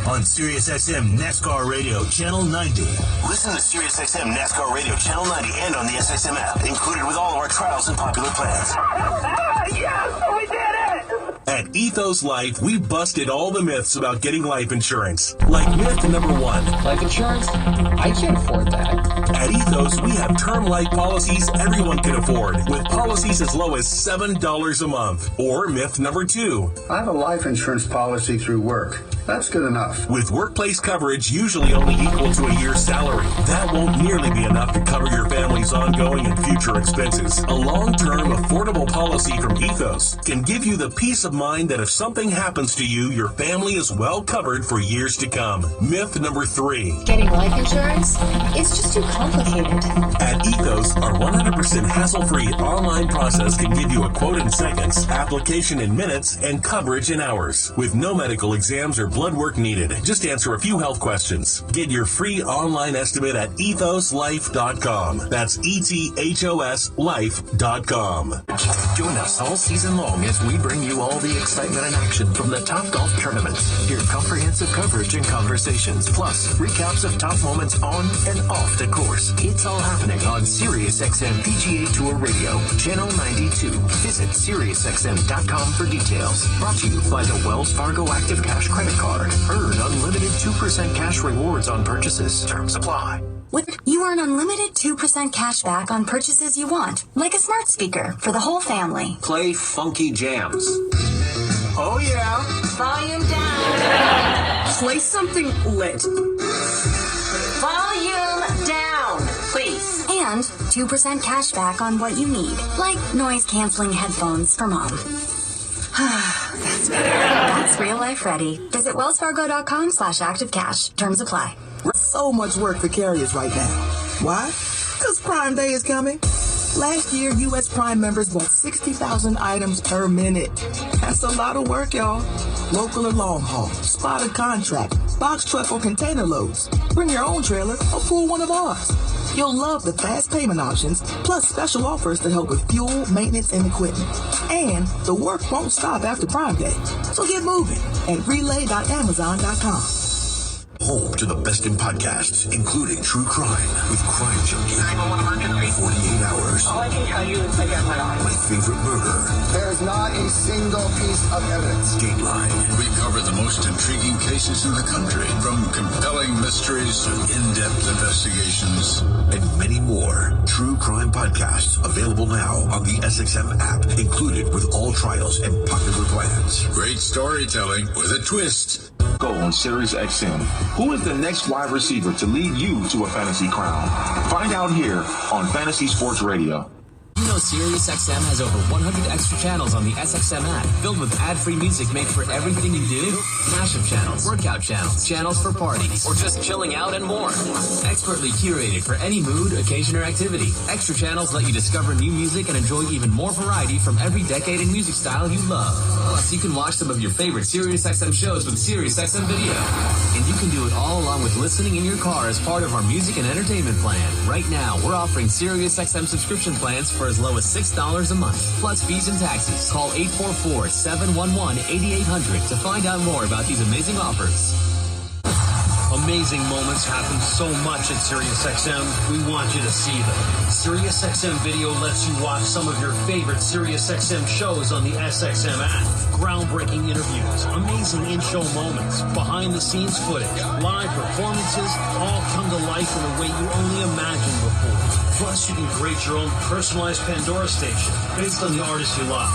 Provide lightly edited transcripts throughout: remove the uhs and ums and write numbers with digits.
on SiriusXM NASCAR Radio Channel 90. Listen to SiriusXM NASCAR Radio Channel 90 and on the SXM app, included with all of our trials and popular plans. Yes, we did it! At Ethos Life, we busted all the myths about getting life insurance. Like myth number 1. Life insurance? I can't afford that. At Ethos, we have term life policies everyone can afford, with policies as low as $7 a month. Or myth number 2. I have a life insurance policy through work. That's good enough. With workplace coverage usually only equal to a year's salary, that won't nearly be enough to cover your family's ongoing and future expenses. A long-term, affordable policy from Ethos can give you the peace of mind that if something happens to you, your family is well covered for years to come. Myth number 3. Getting life insurance? It's just too complicated. At Ethos, our 100% hassle-free online process can give you a quote in seconds, application in minutes, and coverage in hours. With no medical exams or blood work needed. Just answer a few health questions. Get your free online estimate at ethoslife.com. That's ETHOS life.com. Join us all season long as we bring you all the excitement and action from the top golf tournaments. Hear comprehensive coverage and conversations, plus recaps of top moments on and off the course. It's all happening on SiriusXM PGA Tour Radio, Channel 92. Visit SiriusXM.com for details. Brought to you by the Wells Fargo Active Cash Credit Card. Earn unlimited 2% cash rewards on purchases. Terms apply. You earn unlimited 2% cash back on purchases you want, like a smart speaker for the whole family. Play funky jams. Oh, yeah. Volume down. Play something lit. Volume down, please. And 2% cash back on what you need, like noise-canceling headphones for mom. That's better. That's real life ready. Visit wellsfargo.com/activecash. Terms apply. So much work for carriers right now. Why? Because Prime Day is coming. Last year, U.S. Prime members bought 60,000 items per minute. That's a lot of work, y'all. Local or long haul, spotted contract, box truck or container loads. Bring your own trailer or pull one of ours. You'll love the fast payment options, plus special offers that help with fuel, maintenance, and equipment. And the work won't stop after Prime Day. So get moving at relay.amazon.com. Home to the best in podcasts, including True Crime with Crime Junkie. 48 Hours. All I can tell you is I got my eye. My Favorite Murder. There's not a single piece of evidence. Dateline. We cover the most intriguing cases in the country, from compelling mysteries to in-depth investigations. And many more. True Crime podcasts available now on the SXM app, included with all trials and popular plans. Great storytelling with a twist. Go on SiriusXM. Who is the next wide receiver to lead you to a fantasy crown? Find out here on Fantasy Sports Radio. You know SiriusXM has over 100 extra channels on the SXM app, filled with ad-free music made for everything you do. Mashup channels, workout channels, channels for parties, or just chilling out and more. Expertly curated for any mood, occasion, or activity. Extra channels let you discover new music and enjoy even more variety from every decade and music style you love. Plus, you can watch some of your favorite SiriusXM shows with SiriusXM Video. And you can do it all along with listening in your car as part of our music and entertainment plan. Right now, we're offering SiriusXM subscription plans for as low as $6 a month, plus fees and taxes. Call 844-711-8800 to find out more about these amazing offers. Amazing moments happen so much at SiriusXM. We want you to see them. SiriusXM Video lets you watch some of your favorite SiriusXM shows on the SXM app. Groundbreaking interviews, amazing in-show moments, behind-the-scenes footage, live performances, all come to life in a way you only imagined before. Plus, you can create your own personalized Pandora station based on the artists you love.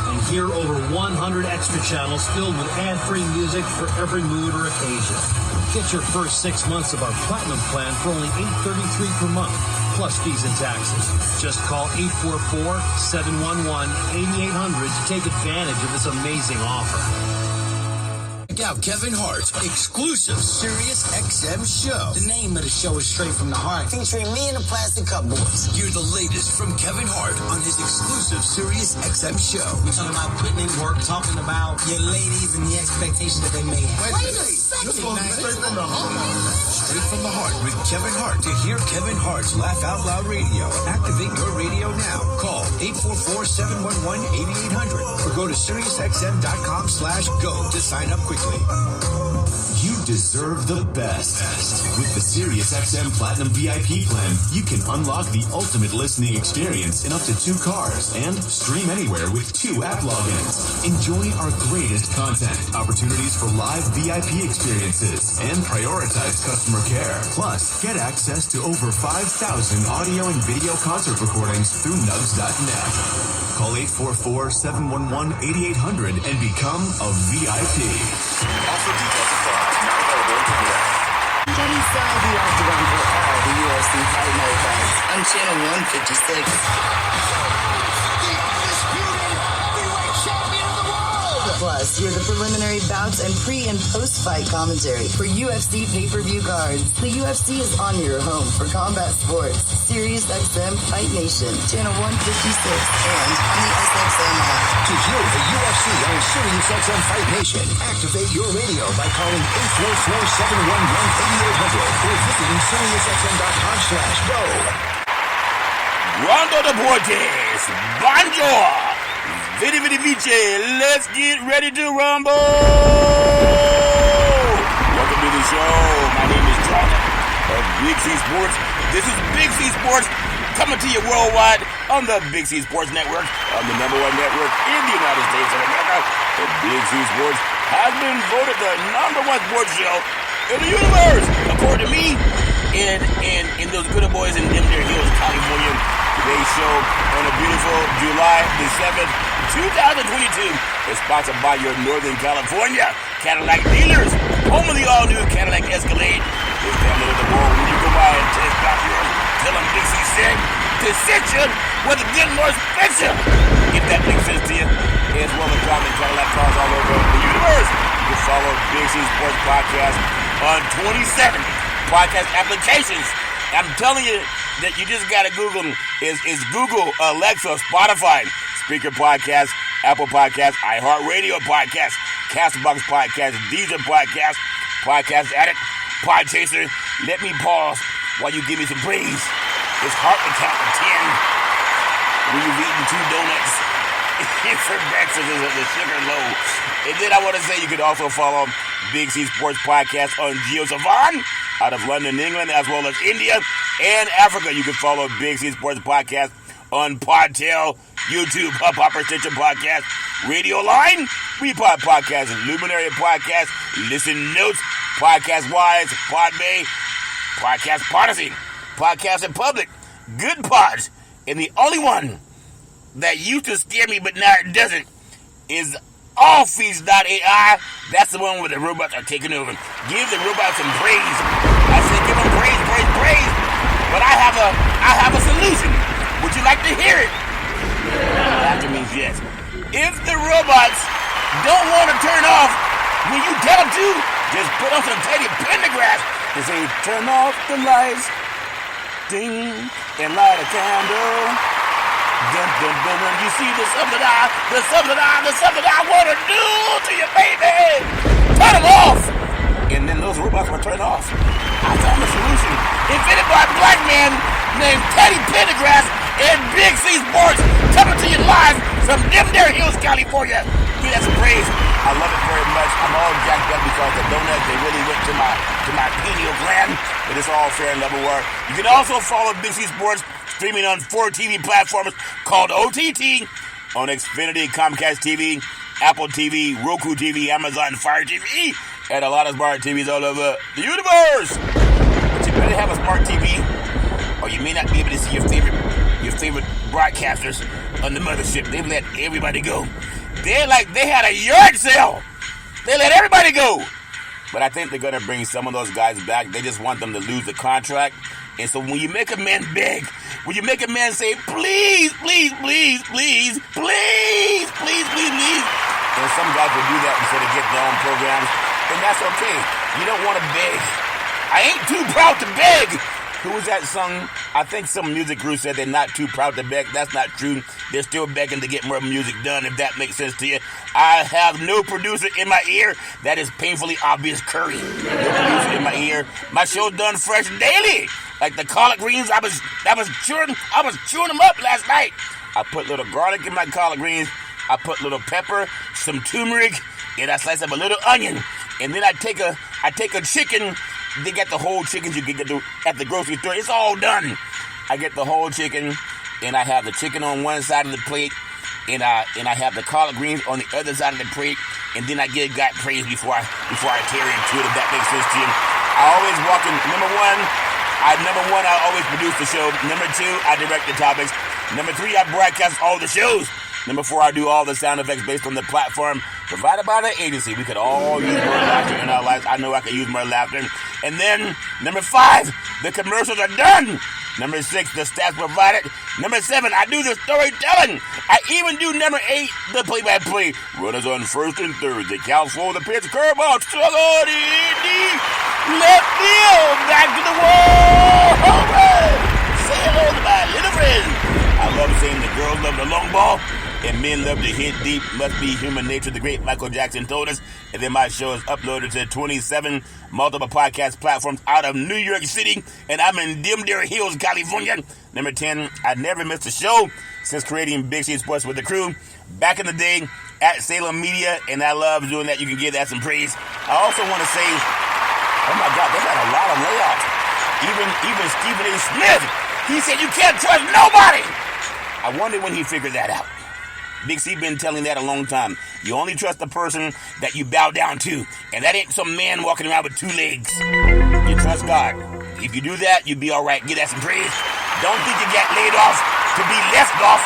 And hear over 100 extra channels filled with ad-free music for every mood or occasion. Get your first 6 months of our Platinum plan for only $8.33 per month, plus fees and taxes. Just call 844-711-8800 to take advantage of this amazing offer. Check out Kevin Hart's exclusive SiriusXM show. The name of the show is Straight from the Heart, featuring me and the Plastic Cup Boys. Hear the latest from Kevin Hart on his exclusive SiriusXM show. We're talking about putting in work, talking about your ladies and the expectations that they may have. Wait a second. Straight from the Heart. Straight from the Heart with Kevin Hart. To hear Kevin Hart's Laugh Out Loud Radio, activate your radio now. Call 844-711-8800 or go to SiriusXM.com/go to sign up quickly. You deserve the best. With the SiriusXM Platinum VIP plan, you can unlock the ultimate listening experience in up to 2 cars and stream anywhere with 2 app logins. Enjoy our greatest content, opportunities for live VIP experiences, and prioritized customer care. Plus, get access to over 5,000 audio and video concert recordings through nugs.net. Call 844-711-8800 and become a VIP. Also, details apply. Not available in Canada. Get inside the octagon for all the UFC fight night fights on channel 156. Plus, hear the preliminary bouts and pre- and post-fight commentary for UFC pay-per-view cards. The UFC is on your home for combat sports. SiriusXM Fight Nation, channel 156, and on the SXM app. To hear the UFC on SiriusXM Fight Nation, activate your radio by calling 844-711-8800 or visiting SiriusXM.com/go. Rondo Deportes, Bonjour. Vidi Vidi Vici, let's get ready to rumble! Welcome to the show. My name is Jonathan of Big C Sports. This is Big C Sports coming to you worldwide on the Big C Sports Network, on the #1 network in the United States of America. The Big C Sports has been voted the #1 sports show in the universe, according to me, in those good boys in Denver Hills, California. Today's show on a beautiful July the 7th, 2022 is sponsored by your Northern California Cadillac dealers, home of the all-new Cadillac Escalade. This family of the world, when you go by and test out yours, tell them Big C said to sit you with a good North Spencer. If that makes sense to you, as well as driving Cadillac cars all over the universe, you can follow Big C Sports Podcast on 27 podcast applications. I'm telling you that you just got to Google them. Is Google, Alexa, Spotify, Speaker Podcast, Apple Podcast, iHeartRadio Podcast, Castbox Podcast, Deezer Podcast, Podcast Addict, Podchaser. Let me pause while you give me some praise. It's hard to count to 10 when you've eaten 2 donuts for breakfast is the sugar low. And then I want to say you can also follow Big C Sports Podcast on GeoSavan out of London, England, as well as India and Africa. You can follow Big C Sports Podcast on Podtail, YouTube, Hubhopper, Stitcher Podcast, Radio Line, Repod Podcast, Luminary Podcast, Listen Notes, Podcast Wise, Podbay, Podcast Podicy, Podcast in Public, Good Pods, and the only one that used to scare me but now it doesn't is Allfeeds.ai. That's the one where the robots are taking over. Give the robots some praise. I said give them praise, praise, praise. But I have a solution. Would you like to hear it? After means yes. If the robots don't want to turn off when you tell them to, just put on some Teddy Pendergrass and say, turn off the lights, ding, and light a candle. Dun, dun, dun, dun. You see the something I want to do to you, baby. Turn them off. And then those robots will turn off. I found a solution. Invented by a black man named Teddy Pendergrass and Big C Sports, coming to you live from Denver Hills, California. Give that some praise. I love it very much. I'm all jacked up because the donuts, they really went to my pineal gland. But it's all fair and level work. You can also follow Big C Sports streaming on 4 TV platforms called OTT on Xfinity, Comcast TV, Apple TV, Roku TV, Amazon Fire TV, and a lot of smart TVs all over the universe. But you better have a smart TV, or you may not be able to see your favorite broadcasters on the mothership. They've let everybody go. They had a yard sale. They let everybody go. But I think they're going to bring some of those guys back. They just want them to lose the contract. And so when you make a man beg, when you make a man say, please, please, please, please, please, please, please, please, and some guys will do that instead of getting their own programs, and that's okay. You don't want to beg. I ain't too proud to beg. Who was that song? I think some music group said they're not too proud to beg. That's not true. They're still begging to get more music done, if that makes sense to you. I have no producer in my ear. That is painfully obvious curry. No producer in my ear. My show done fresh daily. Like the collard greens, I was chewing them up last night. I put little garlic in my collard greens. I put little pepper, some turmeric, and I slice up a little onion. And then I take a I take a chicken. They got the whole chickens you can get at the grocery store. It's all done. I get the whole chicken, and I have the chicken on one side of the plate, and I have the collard greens on the other side of the plate, and then I give God praise before I tear into it, if that makes sense to you. I always walk in. Number one, I always produce the show. Number two, I direct the topics. Number three, I broadcast all the shows. Number four, I do all the sound effects based on the platform provided by the agency. We could all use more laughter in our lives. I know I could use more laughter. And then, number five, the commercials are done. Number six, the stats provided. Number seven, I do the storytelling. I even do number eight, the play-by-play. Runners on first and third. The cow slow the pitch, curveball, struggle, left field, back to the wall. Home run. Say hello to my little friend. I love saying the girls love the long ball and men love to hit deep. Must be human nature, the great Michael Jackson told us. And then my show is uploaded to 27 multiple podcast platforms out of New York City, and I'm in Dimdare Hills, California. Number 10, I never missed a show since creating Big C Sports with the crew back in the day at Salem Media, and I love doing that. You can give that some praise. I also want to say, oh my God, they got a lot of layoffs. Even Stephen A. Smith, he said you can't trust nobody. I wonder when he figured that out. Big C been telling that a long time. You only trust the person that you bow down to. And that ain't some man walking around with two legs. You trust God. If you do that, you'll be all right. Give that some praise. Don't think you got laid off to be left off.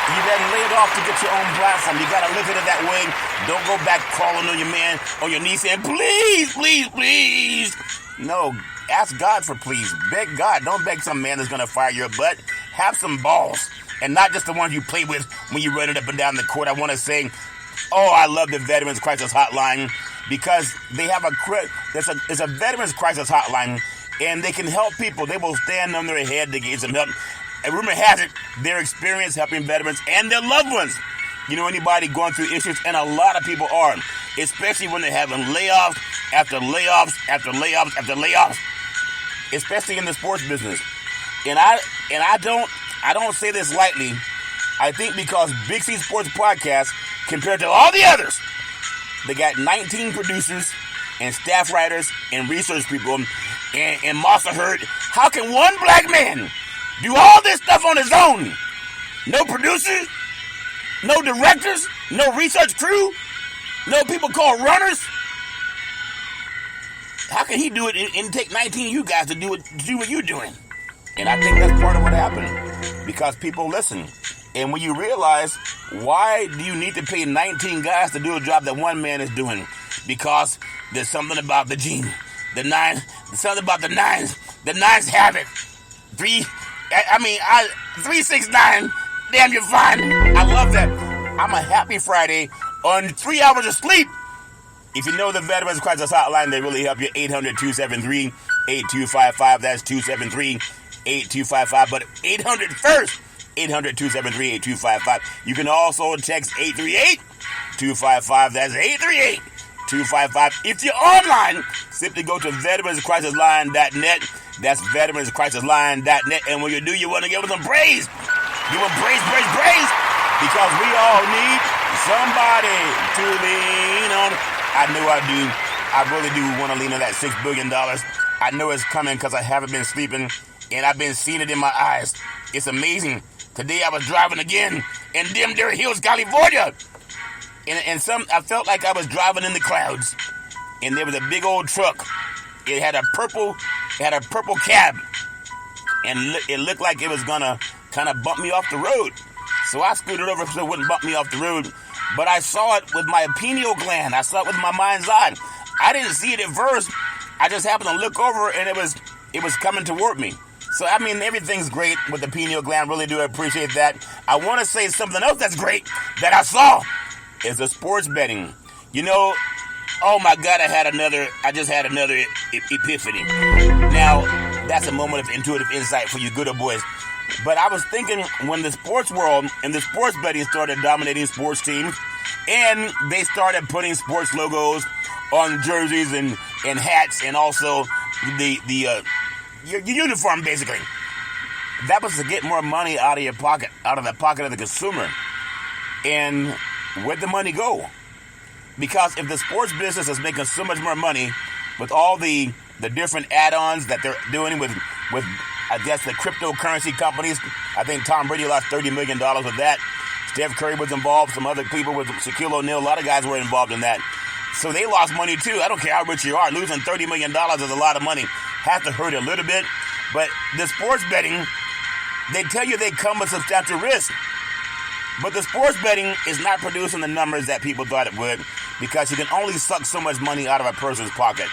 You got laid off to get your own platform. You got to look at it that way. Don't go back crawling on your man, on your knees saying, please, please, please. No, ask God for please. Beg God. Don't beg some man that's going to fire your butt. Have some balls. And not just the ones you play with when you run it up and down the court. I want to say, I love the Veterans Crisis Hotline because they have it's a Veterans Crisis Hotline, and they can help people. They will stand on their head to get some help. And rumor has it, their experience helping veterans and their loved ones. You know, anybody going through issues, and a lot of people are, especially when they're having layoffs after layoffs after layoffs after layoffs, especially in the sports business. And I don't say this lightly. I think because Big C Sports Podcast, compared to all the others, they got 19 producers and staff writers and research people and Massa Hurt. How can one black man do all this stuff on his own? No producers, no directors, no research crew, no people called runners. How can he do it and take 19 of you guys to do what you're doing? And I think that's part of what happened, because people listen. And when you realize, why do you need to pay 19 guys to do a job that one man is doing? Because there's something about the gene. Something about the nines. The nines have it. 369, damn, you're fine. I love that. I'm a happy Friday on 3 hours of sleep. If you know the Veterans Crisis Hotline, they really help you. 800-273-8255. That's 273-8255. But 800 first. 800-273-8255. You can also text 838-255. That's 838-255. If you're online, simply go to veteranscrisisline.net. That's veteranscrisisline.net. And when you do, you want to give them some praise. Give them praise. Because we all need somebody to lean on. I know I do. I really do want to lean on that $6 billion. I know it's coming because I haven't been sleeping, and I've been seeing it in my eyes. It's amazing. Today I was driving again in Dimdare Hills, California. And I felt like I was driving in the clouds. And there was a big old truck. It had a purple cab. And it looked like it was gonna kind of bump me off the road. So I scooted over so it wouldn't bump me off the road. But I saw it with my pineal gland. I saw it with my mind's eye. I didn't see it at first. I just happened to look over, and it was coming toward me. So, I mean, everything's great with the pineal gland. Really do appreciate that. I want to say something else that's great that I saw is the sports betting. You know, oh my God, I just had another epiphany. Now, that's a moment of intuitive insight for you good old boys. But I was thinking, when the sports world and the sports betting started dominating sports teams, and they started putting sports logos on jerseys and hats, and also your uniform, basically. That was to get more money out of your pocket, out of the pocket of the consumer. And where'd the money go? Because if the sports business is making so much more money with all the different add-ons that they're doing with I guess the cryptocurrency companies. I think Tom Brady lost $30 million with that. Steph Curry was involved. Some other people with Shaquille O'Neal. A lot of guys were involved in that. So they lost money too. I don't care how rich you are. Losing $30 million is a lot of money. Has to hurt a little bit. But the sports betting, they tell you they come with substantial risk. But the sports betting is not producing the numbers that people thought it would, because you can only suck so much money out of a person's pocket.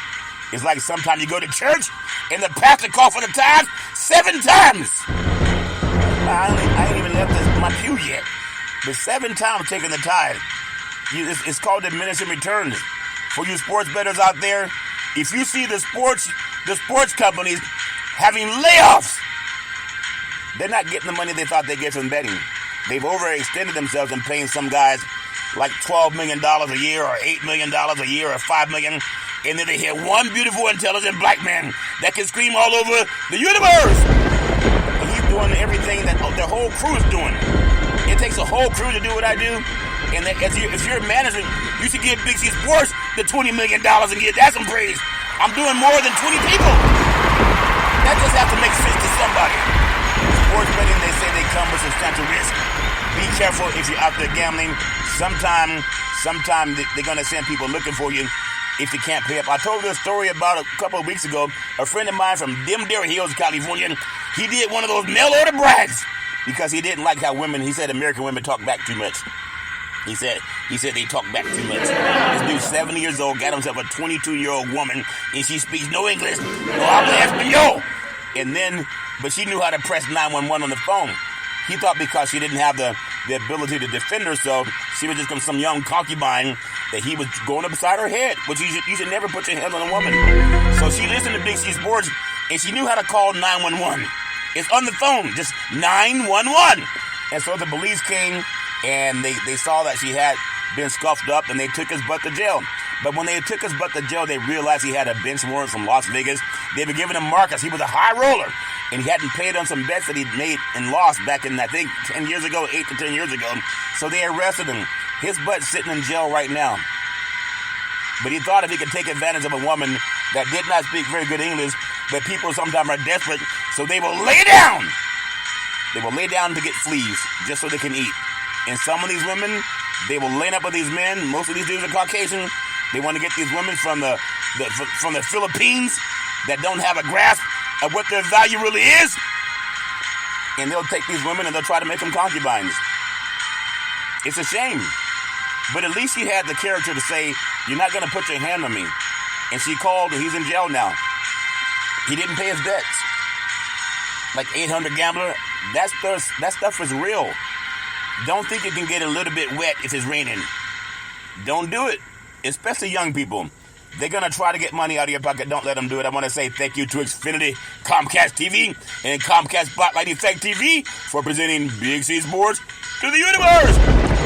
It's like sometimes you go to church and the pastor calls for the tithe 7 times. I ain't even left my pew yet. But 7 times taking the tithe. It's called diminishing returns. For you sports bettors out there, if you see the sports companies having layoffs, they're not getting the money they thought they'd get from betting. They've overextended themselves in paying some guys like $12 million a year or $8 million a year or $5 million. And then they hear one beautiful, intelligent black man that can scream all over the universe. And he's doing everything that their whole crew is doing. It takes a whole crew to do what I do. And if you're a manager, you should give Big C Sports the $20 million and give that some praise. I'm doing more than 20 people. That just has to make sense to somebody. Sports betting, they say they come with substantial risk. Be careful if you're out there gambling. Sometime they're going to send people looking for you if you can't pay up. I told you a story about a couple of weeks ago. A friend of mine from Dimdare Hills, California, he did one of those mail-order brags because he didn't like how he said American women talk back too much. He said they talk back too much. This dude's 70 years old, got himself a 22-year-old woman, and she speaks no English, no habla español. But she knew how to press 911 on the phone. He thought because she didn't have the ability to defend herself, she was just some young concubine that he was going up beside her head, which you should never put your hands on a woman. So she listened to Big C Sports, and she knew how to call 911. It's on the phone, just 911. And so the police came, and they saw that she had been scuffed up, and they took his butt to jail. But when they took his butt to jail, they realized he had a bench warrant from Las Vegas. They were giving him markers. He was a high roller, and he hadn't paid on some bets that he'd made and lost back in, I think, 8 to 10 years ago. So they arrested him. His butt's sitting in jail right now. But he thought if he could take advantage of a woman that did not speak very good English, but people sometimes are desperate, so they will lay down. They will lay down to get fleas just so they can eat. And some of these women, they will lay up with these men. Most of these dudes are Caucasian. They want to get these women from the Philippines that don't have a grasp of what their value really is. And they'll take these women and they'll try to make them concubines. It's a shame. But at least he had the character to say, you're not going to put your hand on me. And she called, and he's in jail now. He didn't pay his bets. Like 800 gambler, that stuff is real. Don't think you can get a little bit wet if it's raining. Don't do it. Especially young people. They're going to try to get money out of your pocket. Don't let them do it. I want to say thank you to Xfinity, Comcast TV, and Comcast Spotlight Effect TV for presenting Big C Sports to the universe.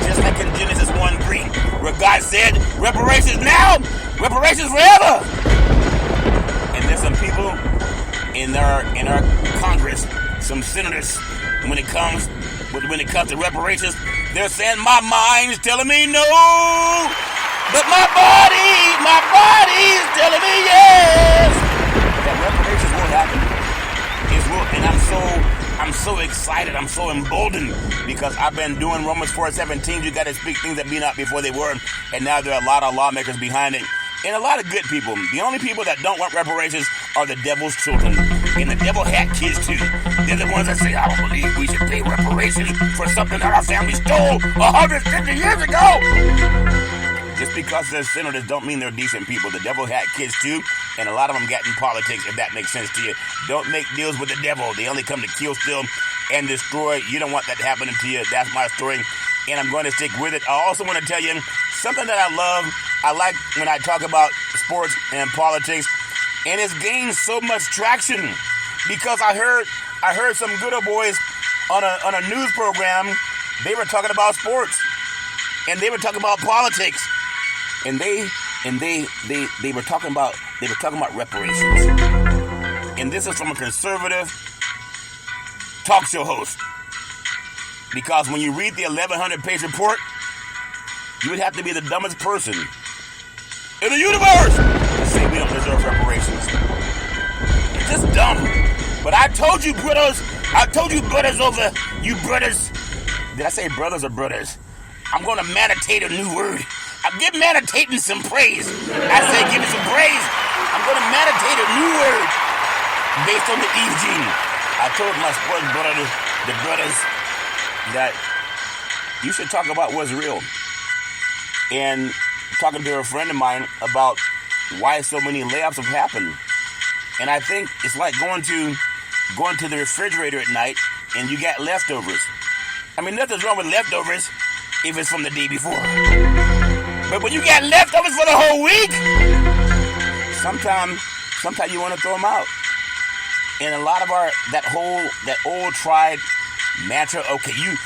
Just like in Genesis 1:3, where God said, reparations now, reparations forever. And there's some people in our Congress, some senators, when it comes to reparations, they're saying my mind's telling me no, but my body's telling me yes. That reparations will happen. It will, and I'm so excited. I'm so emboldened because I've been doing Romans 4:17. You got to speak things that be not before they were, and now there are a lot of lawmakers behind it. And a lot of good people. The only people that don't want reparations are the devil's children. And the devil had kids too. They're the ones that say, I don't believe we should pay reparations for something that our family stole 150 years ago. Just because they're senators don't mean they're decent people. The devil had kids too, and a lot of them got in politics, if that makes sense to you. Don't make deals with the devil. They only come to kill, steal, and destroy. You don't want that happening to you. That's my story, and I'm going to stick with it. I also want to tell you something that I love. I like when I talk about sports and politics, and it's gained so much traction because I heard some good old boys on a news program. They were talking about sports, and they were talking about politics, and they were talking about reparations. And this is from a conservative talk show host, because when you read the 1,100-page report, you would have to be the dumbest person in the universe to say we don't deserves reparations. It's just dumb. But I told you, brothers over, you brothers. Did I say brothers or brothers? I'm going to meditate a new word. I'm giving meditating some praise. I said give it some praise. I'm going to meditate a new word based on the Eve gene. I told my sports brothers, the brothers, that you should talk about what's real. And talking to a friend of mine about why so many layoffs have happened. And I think it's like going to the refrigerator at night and you got leftovers. I mean, nothing's wrong with leftovers if it's from the day before. But when you got leftovers for the whole week, sometimes you want to throw them out. And a lot of that old tried mantra, okay, you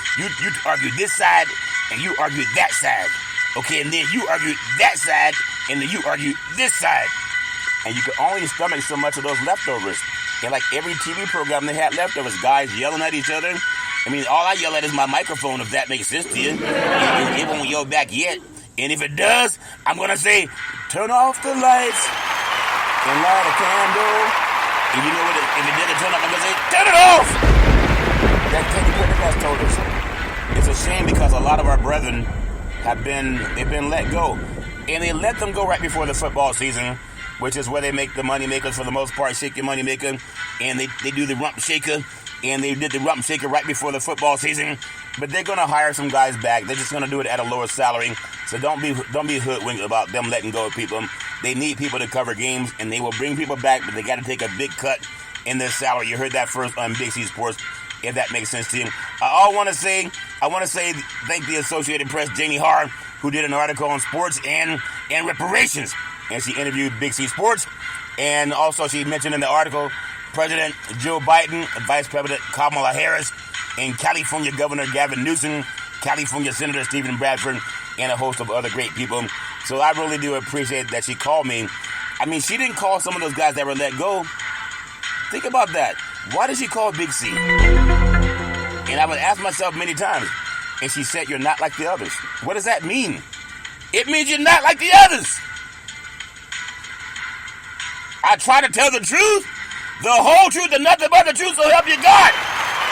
argue this side and you argue that side. Okay, and then you argue that side and then you argue this side. And you can only stomach so much of those leftovers. And like every TV program, they had leftovers, guys yelling at each other. I mean, all I yell at is my microphone, if that makes sense to you. It won't yell back yet. And if it does, I'm going to say, turn off the lights and light a candle. And you know what? If it doesn't turn off, I'm going to say, turn it off! That Teddy Pendergrass told us. It's a shame because a lot of our brethren they've been let go. And they let them go right before the football season, which is where they make the money makers for the most part, shake your money maker. And they do the rump shaker. And they did the rump shaker right before the football season. But they're going to hire some guys back. They're just going to do it at a lower salary. So don't be hoodwinked about them letting go of people. They need people to cover games, and they will bring people back, but they got to take a big cut in their salary. You heard that first on Big C Sports, if that makes sense to you. I want to say thank the Associated Press, Janie Harr, who did an article on sports and reparations. And she interviewed Big C Sports. And also she mentioned in the article President Joe Biden, Vice President Kamala Harris, and California Governor Gavin Newsom, California Senator Stephen Bradford, and a host of other great people. So I really do appreciate that she called me. I mean, she didn't call some of those guys that were let go. Think about that. Why did she call Big C? And I would ask myself many times, and she said, you're not like the others. What does that mean? It means you're not like the others. I try to tell the truth, the whole truth, and nothing but the truth, so help you God.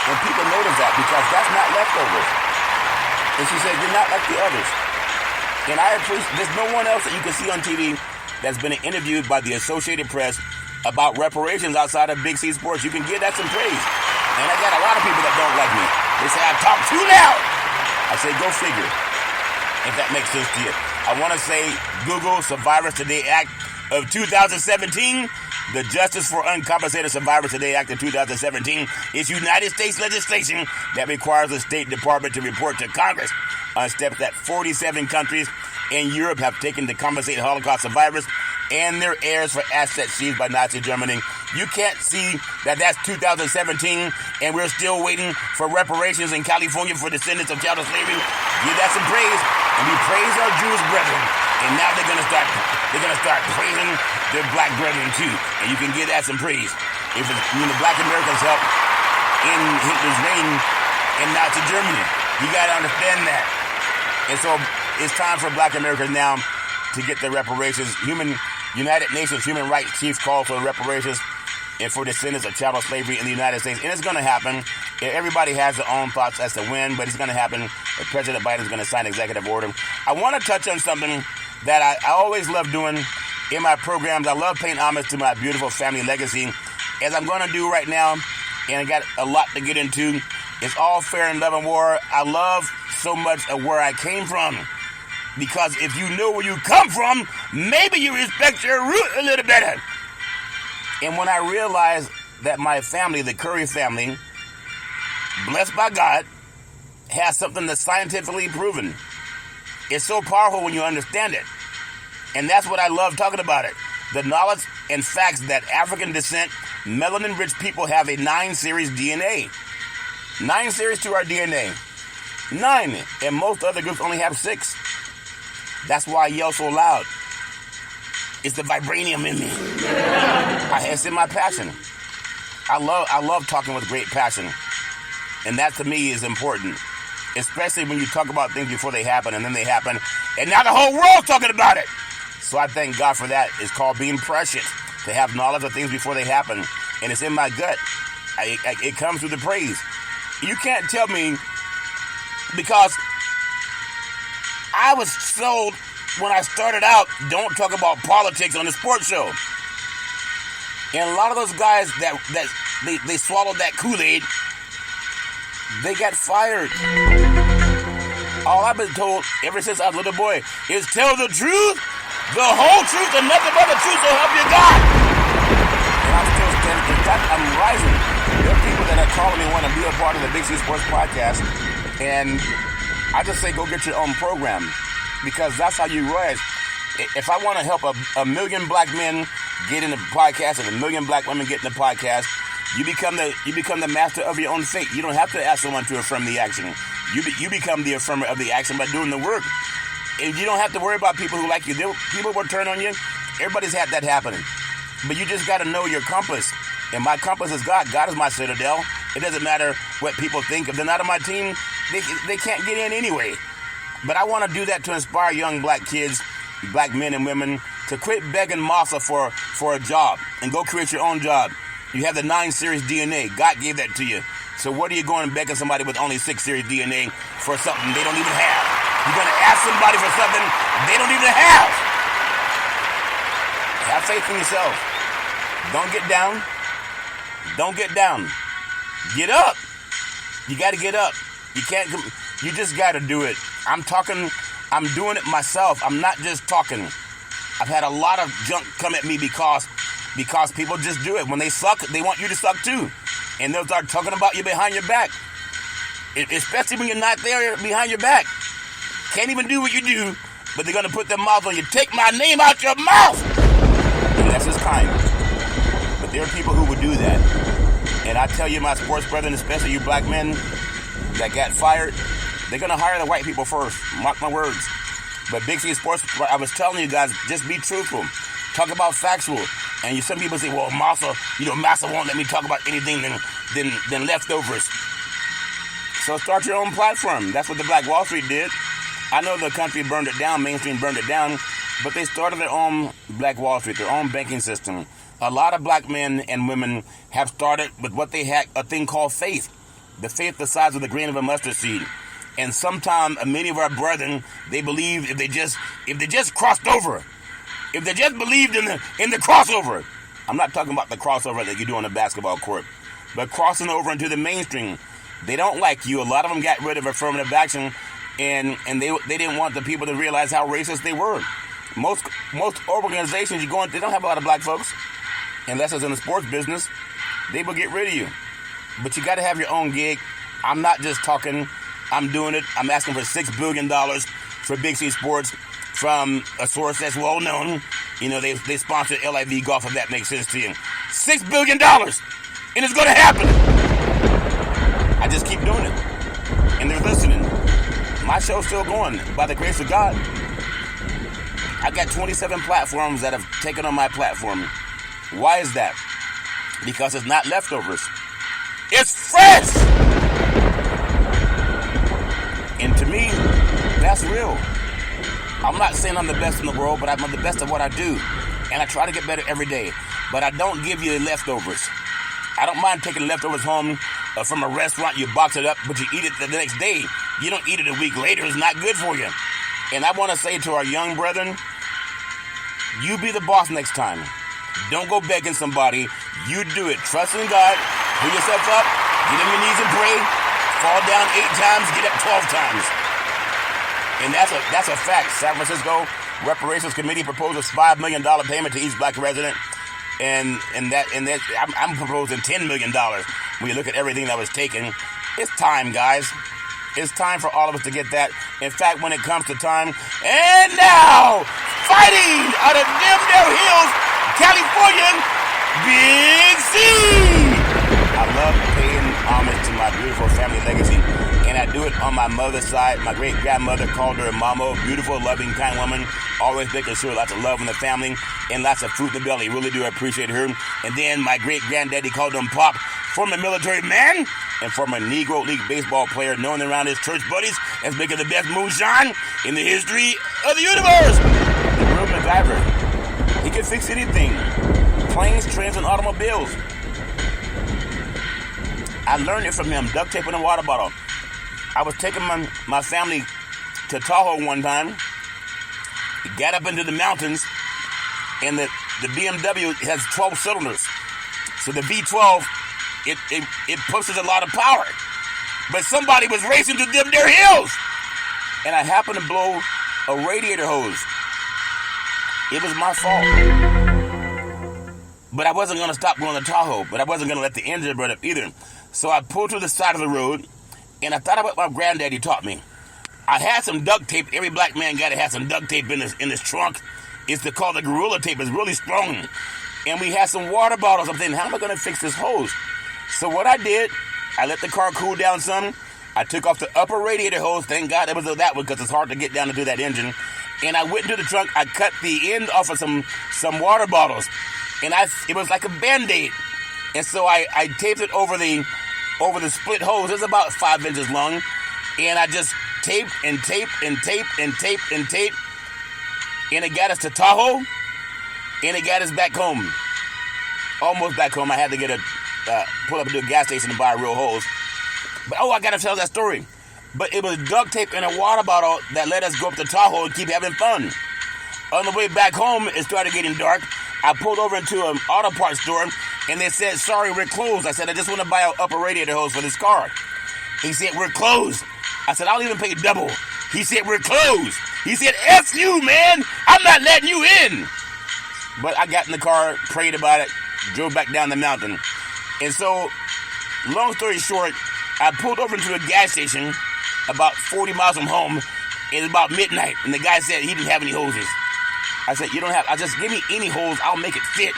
And people notice that because that's not leftovers. And she said, you're not like the others. And I appreciate, there's no one else that you can see on TV that's been interviewed by the Associated Press about reparations outside of Big C Sports. You can give that some praise. And I got a lot of people that don't like me. They say, I talk too loud. I say, go figure, if that makes sense to you. I want to say Google Survivors Today Act of 2017. The Justice for Uncompensated Survivors Today Act of 2017 is United States legislation that requires the State Department to report to Congress on steps that 47 countries in Europe have taken to compensate Holocaust survivors and their heirs for assets seized by Nazi Germany. You can't see that that's 2017 and we're still waiting for reparations in California for descendants of chattel slavery. Give that some praise, and we praise our Jewish brethren. And now they're gonna start praising their black brethren too. And you can give that some praise. If the black Americans helped in Hitler's reign in Nazi Germany, you gotta understand that. And so it's time for black Americans now to get their reparations. United Nations Human Rights Chief calls for reparations and for descendants of chattel slavery in the United States. And it's going to happen. Everybody has their own thoughts as to when, but it's going to happen. President Biden is going to sign executive order. I want to touch on something that I always love doing in my programs. I love paying homage to my beautiful family legacy, as I'm going to do right now. And I got a lot to get into. It's all fair in love and war. I love so much of where I came from. Because if you know where you come from, maybe you respect your root a little better. And when I realized that my family, the Curry family, blessed by God, has something that's scientifically proven. It's so powerful when you understand it. And that's what I love talking about it. The knowledge and facts that African descent, melanin-rich people have a 9-series DNA. 9 series to our DNA. 9. And most other groups only have 6. That's why I yell so loud. It's the vibranium in me. It's in my passion. I love talking with great passion. And that to me is important. Especially when you talk about things before they happen and then they happen. And now the whole world's talking about it. So I thank God for that. It's called being prescient, to have knowledge of things before they happen. And it's in my gut. It comes through the praise. You can't tell me, because I was told when I started out, don't talk about politics on the sports show. And a lot of those guys that they swallowed that Kool-Aid, they got fired. All I've been told ever since I was a little boy is tell the truth, the whole truth, and nothing but the truth, so help you God. And I'm still standing. In fact, I'm rising. There are people that are calling me want to be a part of the Big C Sports Podcast, and I just say go get your own program, because that's how you rise. If I want to help a million black men get in the podcast and a million black women get in the podcast, you become the master of your own fate. You don't have to ask someone to affirm the action. You become the affirmer of the action by doing the work. And you don't have to worry about people who like you. People will turn on you. Everybody's had that happening. But you just got to know your compass. And my compass is God. God is my citadel. It doesn't matter what people think. If they're not on my team, they can't get in anyway. But I want to do that to inspire young black kids, black men and women, to quit begging massa for a job and go create your own job. You have the 9 series DNA. God gave that to you. So what are you going and begging somebody with only 6 series DNA for something they don't even have? You're going to ask somebody for something they don't even have. Have faith in yourself. Don't get down. Don't get down. Get up. You got to get up. You just got to do it. I'm doing it myself. I'm not just talking. I've had a lot of junk come at me because people just do it. When they suck, they want you to suck too. And they'll start talking about you behind your back. Especially when you're not there behind your back. Can't even do what you do, but they're going to put their mouth on you. Take my name out your mouth! And that's just kind. But there are people who would do that. And I tell you, my sports brethren, especially you black men that got fired, they're going to hire the white people first. Mark my words. But Big C Sports, I was telling you guys, just be truthful. Talk about factual. And some people say, well, Massa won't let me talk about anything than leftovers. So start your own platform. That's what the Black Wall Street did. I know the country burned it down, mainstream burned it down, but they started their own Black Wall Street, their own banking system. A lot of black men and women have started with what they had, a thing called faith. The faith the size of the grain of a mustard seed. And sometimes many of our brethren, they believe if they just crossed over, if they just believed in the crossover. I'm not talking about the crossover that you do on the basketball court, but crossing over into the mainstream. They don't like you. A lot of them got rid of affirmative action, and they didn't want the people to realize how racist they were. Most organizations you go in, they don't have a lot of black folks, unless it's in the sports business. They will get rid of you. But you got to have your own gig. I'm not just talking. I'm doing it. I'm asking for $6 billion for Big C Sports from a source that's well known. You know, they sponsored LIV Golf, if that makes sense to you. $6 billion! And it's going to happen! I just keep doing it. And they're listening. My show's still going, by the grace of God. I got 27 platforms that have taken on my platform. Why is that? Because it's not leftovers. It's fresh! And to me, that's real. I'm not saying I'm the best in the world, but I'm the best at what I do. And I try to get better every day. But I don't give you leftovers. I don't mind taking leftovers home from a restaurant. You box it up, but you eat it the next day. You don't eat it a week later. It's not good for you. And I want to say to our young brethren, you be the boss next time. Don't go begging somebody. You do it. Trust in God. Pull yourself up. Get on your knees and pray. Fall down 8 times. Get up 12 times. And that's a fact. San Francisco Reparations Committee proposes $5 million payment to each black resident. And I'm proposing $10 million when you look at everything that was taken. It's time, guys. It's time for all of us to get that. In fact, when it comes to time, and now, fighting out of Dimdale Hills, California, Big C! I love paying homage to my beautiful family legacy, and I do it on my mother's side. My great-grandmother called her Mama, beautiful, loving, kind woman, always making sure lots of love in the family and lots of fruit in the belly. Really do appreciate her. And then my great-granddaddy called him Pop, former military man and former Negro League baseball player, known around his church buddies as making the best moonshine in the history of the universe. The called MacGyver. He could fix anything. Planes, trains, and automobiles. I learned it from him, duct tape in a water bottle. I was taking my family to Tahoe one time. Got up into the mountains, and the BMW has 12 cylinders. So the V12, it pushes a lot of power. But somebody was racing to them their hills. And I happened to blow a radiator hose. It was my fault. But I wasn't going to stop going to Tahoe, but I wasn't going to let the engine burn up either. So I pulled to the side of the road, and I thought about what my granddaddy taught me. I had some duct tape. Every black man got to have some duct tape in his trunk. It's called the Gorilla Tape. It's really strong. And we had some water bottles. I'm thinking, how am I going to fix this hose? So what I did, I let the car cool down some. I took off the upper radiator hose. Thank God it was that one because it's hard to get down into that engine. And I went into the trunk. I cut the end off of some water bottles. And it was like a Band-Aid. And so I taped it over the split hose. It's about 5 inches long. And I just taped and taped and taped and taped and taped. And it got us to Tahoe. And it got us back home. Almost back home. I had to get pull up to a gas station and buy a real hose. But I got to tell that story. But it was duct tape in a water bottle that let us go up to Tahoe and keep having fun. On the way back home, it started getting dark. I pulled over into an auto parts store, and they said, sorry, we're closed. I said, I just want to buy an upper radiator hose for this car. He said, we're closed. I said, I'll even pay double. He said, we're closed. He said, F you, man. I'm not letting you in. But I got in the car, prayed about it, drove back down the mountain. And so, long story short, I pulled over into a gas station about 40 miles from home. It was about midnight, and the guy said he didn't have any hoses. I said, I just give me any hose, I'll make it fit.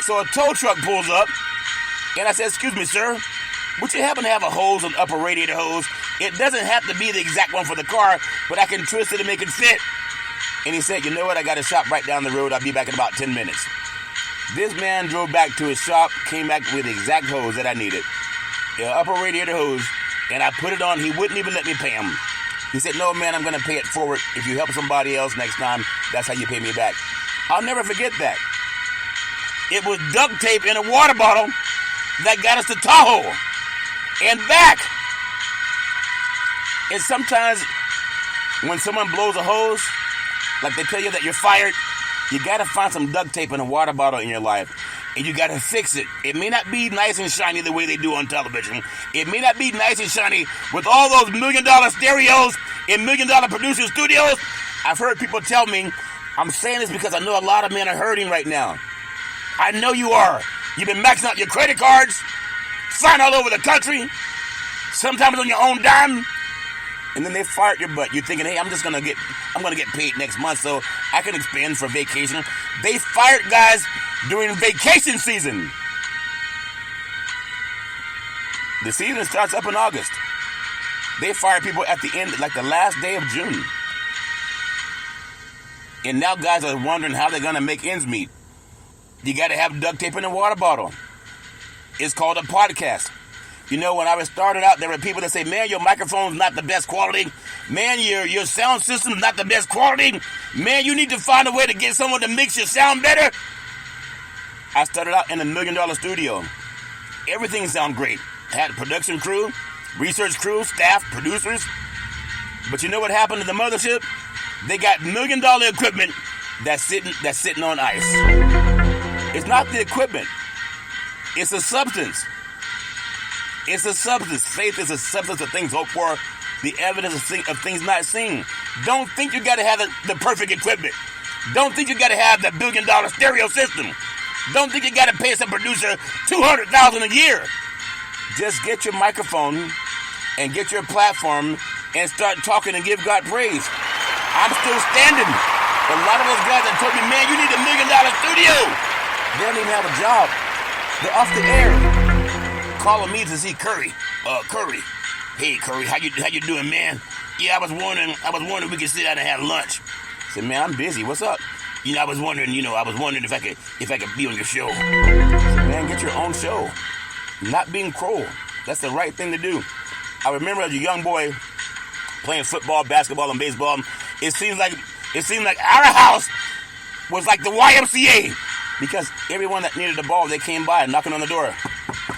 So a tow truck pulls up, and I said, excuse me, sir, would you happen to have a hose, an upper radiator hose? It doesn't have to be the exact one for the car, but I can twist it and make it fit. And he said, you know what, I got a shop right down the road, I'll be back in about 10 minutes. This man drove back to his shop, came back with the exact hose that I needed. The upper radiator hose, and I put it on. He wouldn't even let me pay him. He said, no, man, I'm going to pay it forward. If you help somebody else next time, that's how you pay me back. I'll never forget that. It was duct tape in a water bottle that got us to Tahoe and back. And sometimes when someone blows a hose, like they tell you that you're fired, you got to find some duct tape in a water bottle in your life. And you got to fix it. It may not be nice and shiny the way they do on television. It may not be nice and shiny with all those $1 million stereos in $1 million producer studios. I've heard people tell me, I'm saying this because I know a lot of men are hurting right now. I know you are. You've been maxing out your credit cards, flying all over the country, sometimes on your own dime, and then they fired your butt. You're thinking, hey, I'm gonna get paid next month so I can expand for vacation. They fired guys during vacation season. The season starts up in August. They fire people at the end, like the last day of June. And now guys are wondering how they're gonna make ends meet. You gotta have duct tape in a water bottle. It's called a podcast. You know, when I was started out, there were people that say, man, your microphone's not the best quality. Man, your sound system's not the best quality. Man, you need to find a way to get someone to mix your sound better. I started out in $1 million studio. Everything sounded great. I had a production crew, research crew, staff, producers. But you know what happened to the mothership? They got $1 million equipment that's sitting on ice. It's not the equipment. It's a substance. It's a substance. Faith is a substance of things hoped for, the evidence of things not seen. Don't think you got to have the perfect equipment. Don't think you got to have the $1 billion stereo system. Don't think you got to pay some producer $200,000 a year. Just get your microphone and get your platform and start talking and give God praise. I'm still standing. A lot of those guys that told me, man, you need $1 million studio. They don't even have a job. They're off the air. Calling me to see Curry. Curry. Hey, Curry, how you doing, man? Yeah, I was wondering if we could sit down and have lunch. I said, man, I'm busy. What's up? I was wondering if I could be on your show. I said, man, get your own show. Not being cruel. That's the right thing to do. I remember as a young boy playing football, basketball, and baseball. It seemed like our house was like the YMCA because everyone that needed the ball, they came by knocking on the door.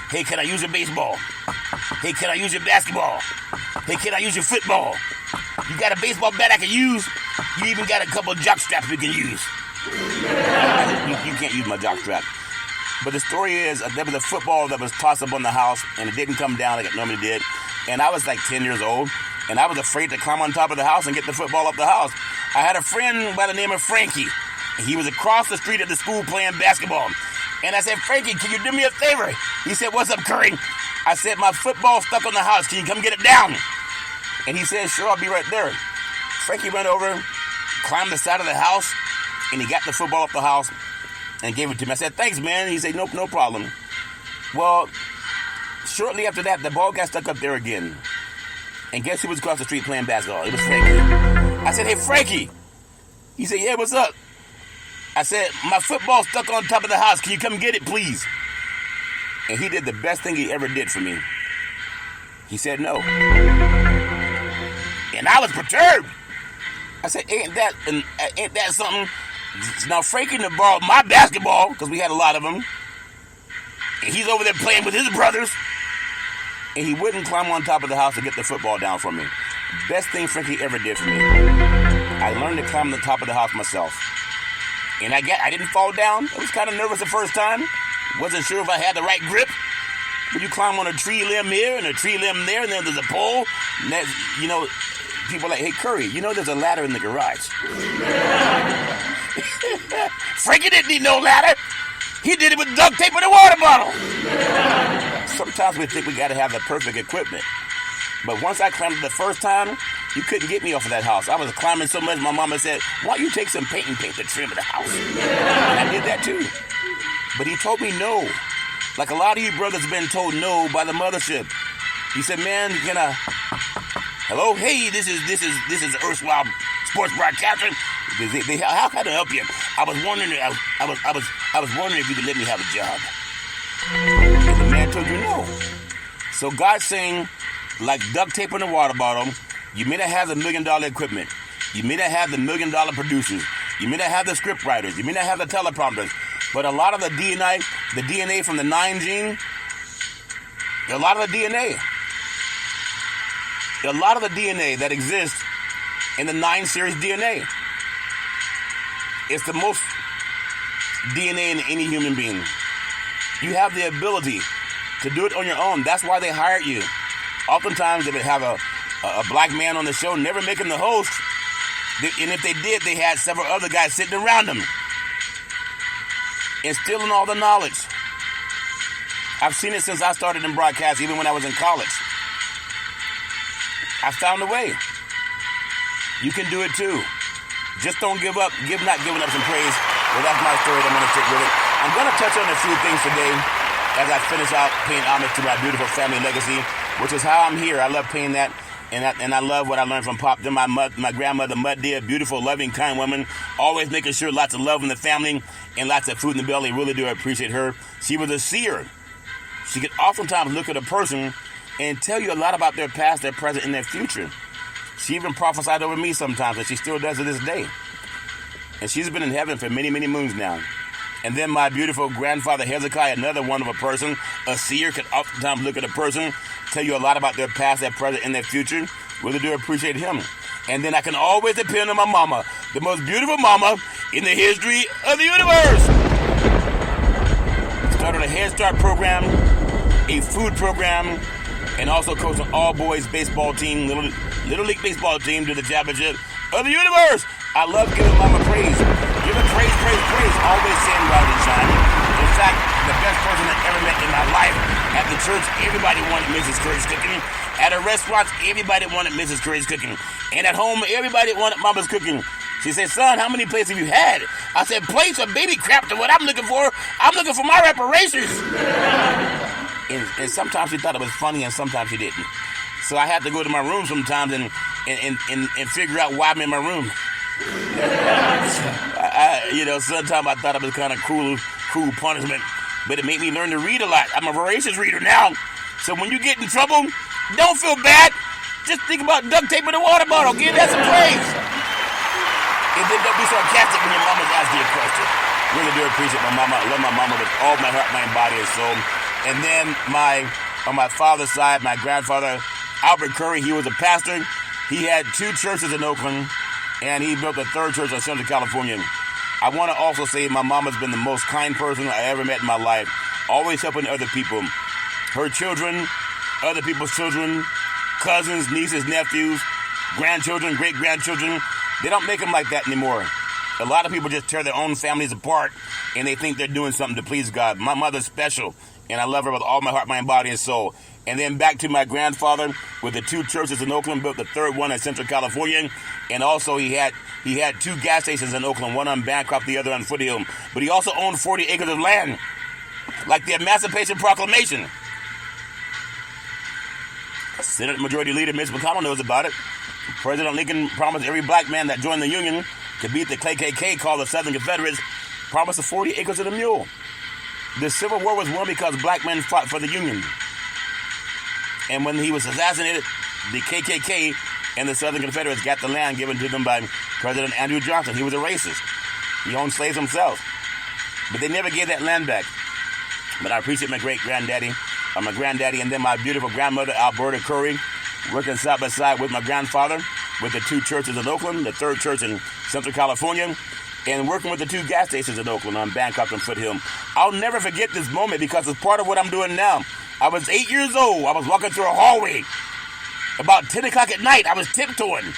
Hey, can I use your baseball? Hey, can I use your basketball? Hey, can I use your football? You got a baseball bat I can use? You even got a couple of jock straps we can use. You can't use my jock strap. But the story is, there was a football that was tossed up on the house, and it didn't come down like it normally did. And I was like 10 years old, and I was afraid to climb on top of the house and get the football up the house. I had a friend by the name of Frankie. He was across the street at the school playing basketball. And I said, Frankie, can you do me a favor? He said, what's up, Curry? I said, my football's stuck on the house. Can you come get it down? And he said, sure, I'll be right there. Frankie went over, climbed the side of the house, and he got the football up the house and gave it to me. I said, thanks, man. He said, nope, no problem. Well, shortly after that, the ball got stuck up there again. And guess who was across the street playing basketball? It was Frankie. I said, hey, Frankie. He said, yeah, what's up? I said, my football's stuck on top of the house. Can you come get it, please? And he did the best thing he ever did for me. He said no. And I was perturbed. I said, ain't that something? Now, Frankie borrowed my basketball, because we had a lot of them. And he's over there playing with his brothers. And he wouldn't climb on top of the house to get the football down for me. Best thing Frankie ever did for me. I learned to climb on the top of the house myself. And I didn't fall down. I was kind of nervous the first time. Wasn't sure if I had the right grip. But you climb on a tree limb here and a tree limb there, and then there's a pole. And that, people are like, hey, Curry, there's a ladder in the garage. Frankie didn't need no ladder. He did it with duct tape and a water bottle. Sometimes we think we got to have the perfect equipment. But once I climbed it the first time, you couldn't get me off of that house. I was climbing so much, my mama said, why don't you take some paint and paint the trim of the house? And I did that too. But he told me no. Like a lot of you brothers have been told no by the mothership. He said, man, hello? Hey, this is erstwhile sports broadcaster. How can I help you? I was wondering if you could let me have a job. And the man told you no. So God's saying, like duct tape in a water bottle, you may not have the $1 million equipment. You may not have the $1 million producers. You may not have the script writers. You may not have the teleprompters. But a lot of the DNA from the 9 gene, a lot of the DNA that exists in the 9 series DNA, it's the most DNA in any human being. You have the ability to do it on your own. That's why they hired you. Oftentimes, they would have a black man on the show, never making the host. And if they did, they had several other guys sitting around them, instilling all the knowledge. I've seen it since I started in broadcast, even when I was in college. I found a way. You can do it too. Just don't give up. Not giving up some praise. Well, that's my story. I'm going to stick with it. I'm going to touch on a few things today as I finish out paying homage to my beautiful family legacy, which is how I'm here. I love paying that. And I love what I learned from Pop. My grandmother, Mud Deer, beautiful, loving, kind woman, always making sure lots of love in the family and lots of food in the belly. Really do appreciate her. She was a seer. She could oftentimes look at a person and tell you a lot about their past, their present, and their future. She even prophesied over me sometimes, and she still does to this day. And she's been in heaven for many, many moons now. And then my beautiful grandfather Hezekiah, another wonderful person, a seer, could oftentimes look at a person, tell you a lot about their past, their present, and their future. Really do appreciate him. And then I can always depend on my mama, the most beautiful mama in the history of the universe. Started a Head Start program, a food program, and also coached an all-boys baseball team, little league baseball team to the championship of the universe. I love giving mama praise. Give her praise, praise, praise. Always saying rise and shine. In fact, the best person I ever met in my life. At the church, everybody wanted Mrs. Curry's cooking. At a restaurant, everybody wanted Mrs. Curry's cooking. And at home, everybody wanted mama's cooking. She said, son, how many plates have you had? I said, plates of baby crap to what I'm looking for. I'm looking for my reparations. And sometimes she thought it was funny and sometimes she didn't. So I had to go to my room sometimes and figure out why I'm in my room. Sometimes I thought it was kind of cruel punishment, but it made me learn to read a lot. I'm a voracious reader now. So when you get in trouble, don't feel bad. Just think about duct tape in a water bottle. Give that some praise. And then don't be sarcastic when your mama's asking you a question. Really do appreciate my mama. I love my mama with all my heart, mind, body, and soul. And then on my father's side, my grandfather, Albert Curry, he was a pastor. He had 2 churches in Oakland, and he built a 3rd church in Central California. I want to also say my mama's been the most kind person I ever met in my life, always helping other people. Her children, other people's children, cousins, nieces, nephews, grandchildren, great-grandchildren, they don't make them like that anymore. A lot of people just tear their own families apart, and they think they're doing something to please God. My mother's special, and I love her with all my heart, mind, body, and soul. And then back to my grandfather with the 2 churches in Oakland, built the 3rd one in Central California. And also he had 2 gas stations in Oakland, one on Bancroft, the other on Foothill. But he also owned 40 acres of land, like the Emancipation Proclamation. Senate Majority Leader Mitch McConnell knows about it. President Lincoln promised every black man that joined the Union to beat the KKK, called the Southern Confederates, promised the 40 acres and a mule. The Civil War was won because black men fought for the Union. And when he was assassinated, the KKK and the Southern Confederates got the land given to them by President Andrew Johnson. He was a racist. He owned slaves himself. But they never gave that land back. But I appreciate my great-granddaddy, my granddaddy, and then my beautiful grandmother, Alberta Curry, working side by side with my grandfather with the 2 churches in Oakland, the 3rd church in Central California, and working with the 2 gas stations in Oakland on Bancroft and Foothill. I'll never forget this moment because it's part of what I'm doing now. I was 8 years old. I was walking through a hallway. About 10 o'clock at night, I was tiptoeing.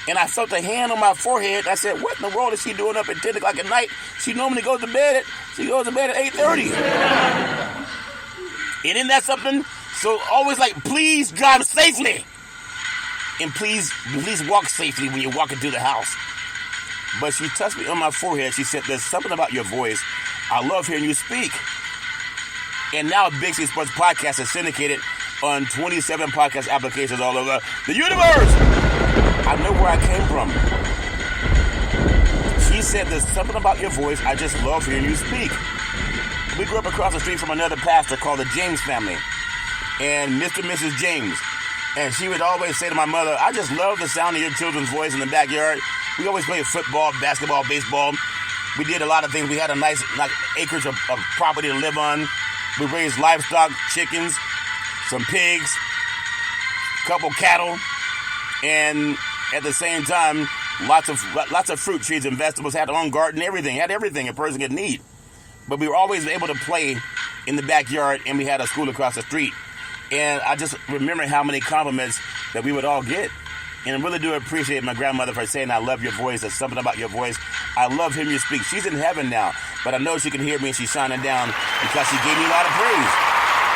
And I felt a hand on my forehead. I said, what in the world is she doing up at 10 o'clock at night? She normally goes to bed at 8:30. And isn't that something? So always like, please drive safely. And please walk safely when you're walking through the house. But she touched me on my forehead. She said, there's something about your voice. I love hearing you speak. And now Big C Sports Podcast is syndicated on 27 podcast applications all over the universe. I know where I came from. She said, there's something about your voice. I just love hearing you speak. We grew up across the street from another pastor called the James family. And Mr. and Mrs. James. And she would always say to my mother, I just love the sound of your children's voice in the backyard. We always played football, basketball, baseball. We did a lot of things. We had a nice acreage of property to live on. We raised livestock, chickens, some pigs, a couple cattle, and at the same time, lots of fruit trees and vegetables. Had our own garden, had everything a person could need. But we were always able to play in the backyard, and we had a school across the street. And I just remember how many compliments that we would all get. And I really do appreciate my grandmother for saying, I love your voice. There's something about your voice. I love hearing you speak. She's in heaven now, but I know she can hear me and she's shining down because she gave me a lot of praise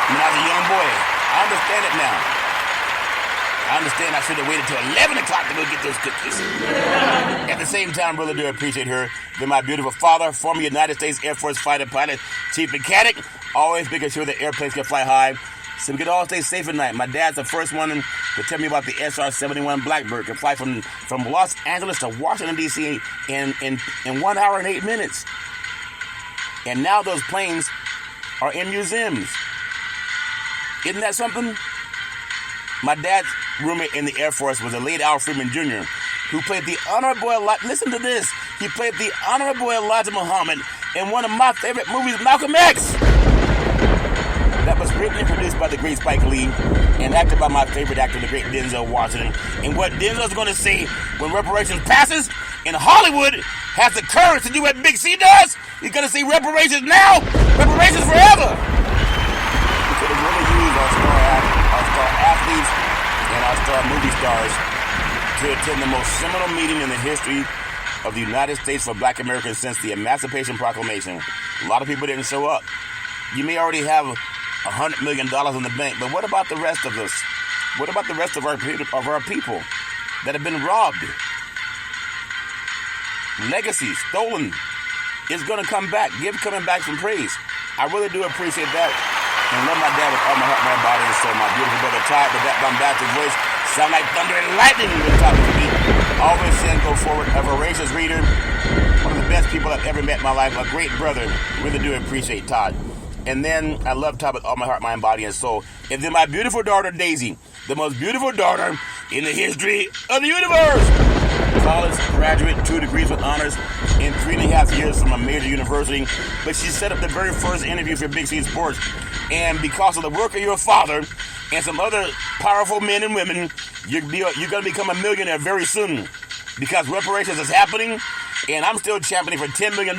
when I was a young boy. I understand it now. I understand I should have waited till 11 o'clock to go get those cookies. At the same time, really do appreciate her. Then my beautiful father, former United States Air Force fighter pilot, chief mechanic, always making sure the airplanes can fly high so we could all stay safe at night. My dad's the first one to tell me about the SR-71 Blackbird. Can fly from Los Angeles to Washington, D.C. in 1 hour and 8 minutes. And now those planes are in museums. Isn't that something? My dad's roommate in the Air Force was a late Al Freeman Jr., who played the Honorable Elijah. Listen to this. He played the Honorable Elijah Muhammad in one of my favorite movies, Malcolm X. That was written and produced by the great Spike Lee and acted by my favorite actor, the great Denzel Washington. And what Denzel's going to say when Reparations passes and Hollywood has the courage to do what Big C does, he's going to say reparations now, reparations forever. We could have really used our star athletes and our star movie stars to attend the most seminal meeting in the history of the United States for Black Americans since the Emancipation Proclamation. A lot of people didn't show up. You may already have $100 million in the bank, but what about the rest of us? What about the rest of our people that have been robbed? Legacy stolen is going to come back. Coming back some praise. I really do appreciate that. And love my dad with all my heart, my body, and soul. My beautiful brother Todd with that bombastic voice. Sound like thunder and lightning when talking to me. Always saying go forward. A voracious reader. One of the best people I've ever met in my life. A great brother. Really do appreciate Todd. And then I love Todd with all my heart, mind, body, and soul. And then my beautiful daughter Daisy. The most beautiful daughter in the history of the universe. college graduate, 2 degrees with honors, and 3.5 years from a major university. But she set up the very first interview for Big C Sports. And because of the work of your father and some other powerful men and women, you're going to become a millionaire very soon. Because reparations is happening, and I'm still championing for $10 million.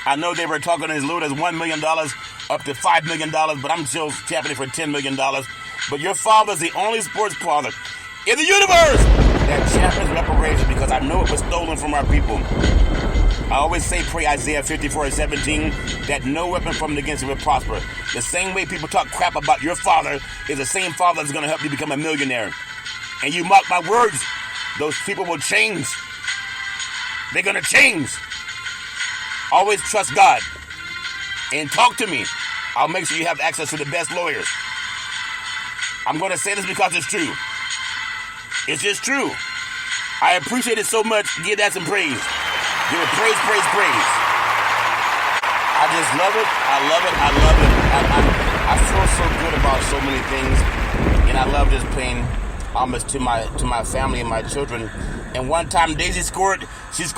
I know they were talking as low as $1 million up to $5 million, but I'm still championing for $10 million. But your father's the only sports father in the universe that champions reparations, because I know it was stolen from our people. I always say, pray Isaiah 54:17, that no weapon formed against you will prosper. The same way people talk crap about your father is the same father that's going to help you become a millionaire. And you mark my words, those people will change. They're going to change. Always trust God and talk to me. I'll make sure you have access to the best lawyers. I'm going to say this because it's true. It's just true. I appreciate it so much. Give that some praise. Give it praise, praise, praise. I just love it. I love it. I love it. I feel so good about so many things, and I love just paying homage to my family and my children. And one time Daisy scored 6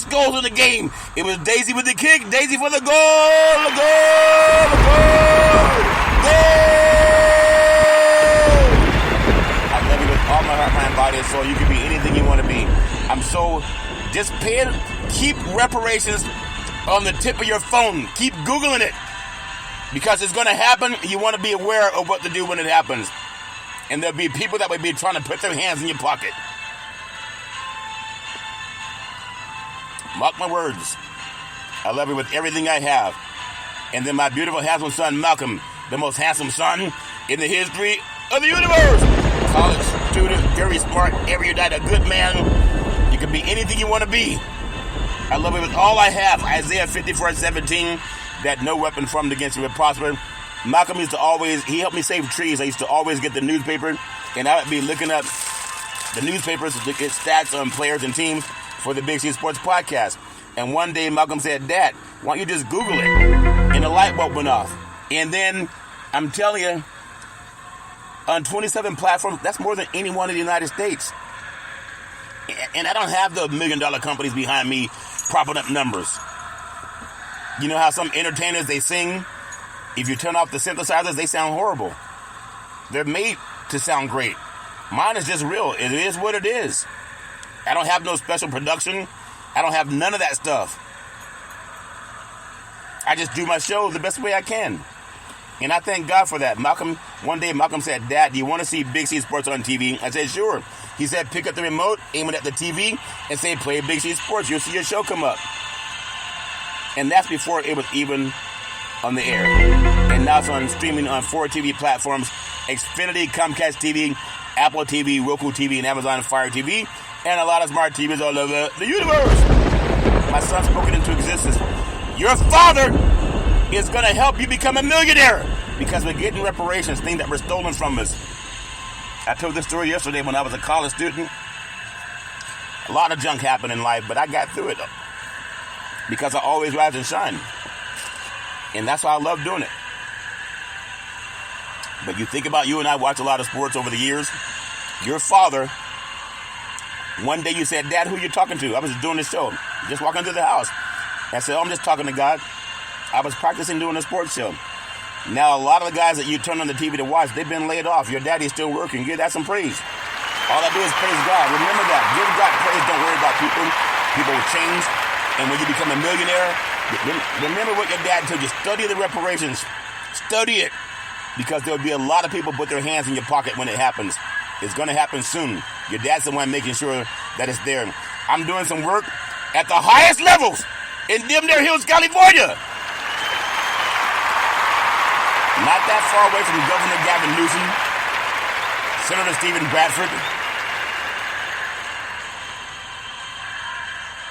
goals in the game. It was Daisy with the kick, Daisy for the goal, the goal, the goal, goal. I love you with all my heart, mind, body, and soul. You can be anything you want to be. I'm so just paying. Keep reparations on the tip of your phone. Keep Googling it, because it's going to happen. You want to be aware of what to do when it happens. And there'll be people that will be trying to put their hands in your pocket. Mark my words. I love you with everything I have. And then my beautiful handsome son, Malcolm, the most handsome son in the history of the universe. College student, very smart, erudite, a good man. You can be anything you want to be. I love you with all I have. Isaiah 54:17, that no weapon formed against you will prosper. Malcolm used to always, he helped me save trees. I used to always get the newspaper, and I would be looking up the newspapers to get stats on players and teams for the Big C Sports podcast. And one day Malcolm said, Dad, why don't you just Google it? And the light bulb went off. And then, I'm telling you, on 27 platforms, that's more than anyone in the United States. And I don't have the $1 million companies behind me propping up numbers. You know how some entertainers, they sing? If you turn off the synthesizers, they sound horrible. They're made to sound great. Mine is just real. It is what it is. I don't have no special production. I don't have none of that stuff. I just do my show the best way I can. And I thank God for that. One day Malcolm said, Dad, do you want to see Big C Sports on TV? I said, sure. He said, pick up the remote, aim it at the TV, and say, play Big C Sports. You'll see your show come up. And that's before it was even on the air. And now it's on streaming on 4 TV platforms: Xfinity, Comcast TV, Apple TV, Roku TV, and Amazon Fire TV, and a lot of smart TVs all over the universe. My son spoke it into existence. Your father is going to help you become a millionaire, because we're getting reparations, things that were stolen from us. I told this story yesterday when I was a college student. A lot of junk happened in life, but I got through it because I always rise and shine. And that's why I love doing it. But you think about, you and I watch a lot of sports over the years. Your father, one day you said, Dad, who you talking to? I was doing the show, just walking through the house. I said, I'm just talking to God. I was practicing doing a sports show. Now, a lot of the guys that you turn on the TV to watch, they've been laid off. Your daddy's still working. Give that some praise. All I do is praise God. Remember that. Give God praise. Don't worry about people. People will change. And when you become a millionaire, remember what your dad told you. Study the reparations. Study it. Because there'll be a lot of people put their hands in your pocket when it happens. It's going to happen soon. Your dad's the one making sure that it's there. I'm doing some work at the highest levels in Dimdale Hills, California. Not that far away from Governor Gavin Newsom, Senator Stephen Bradford,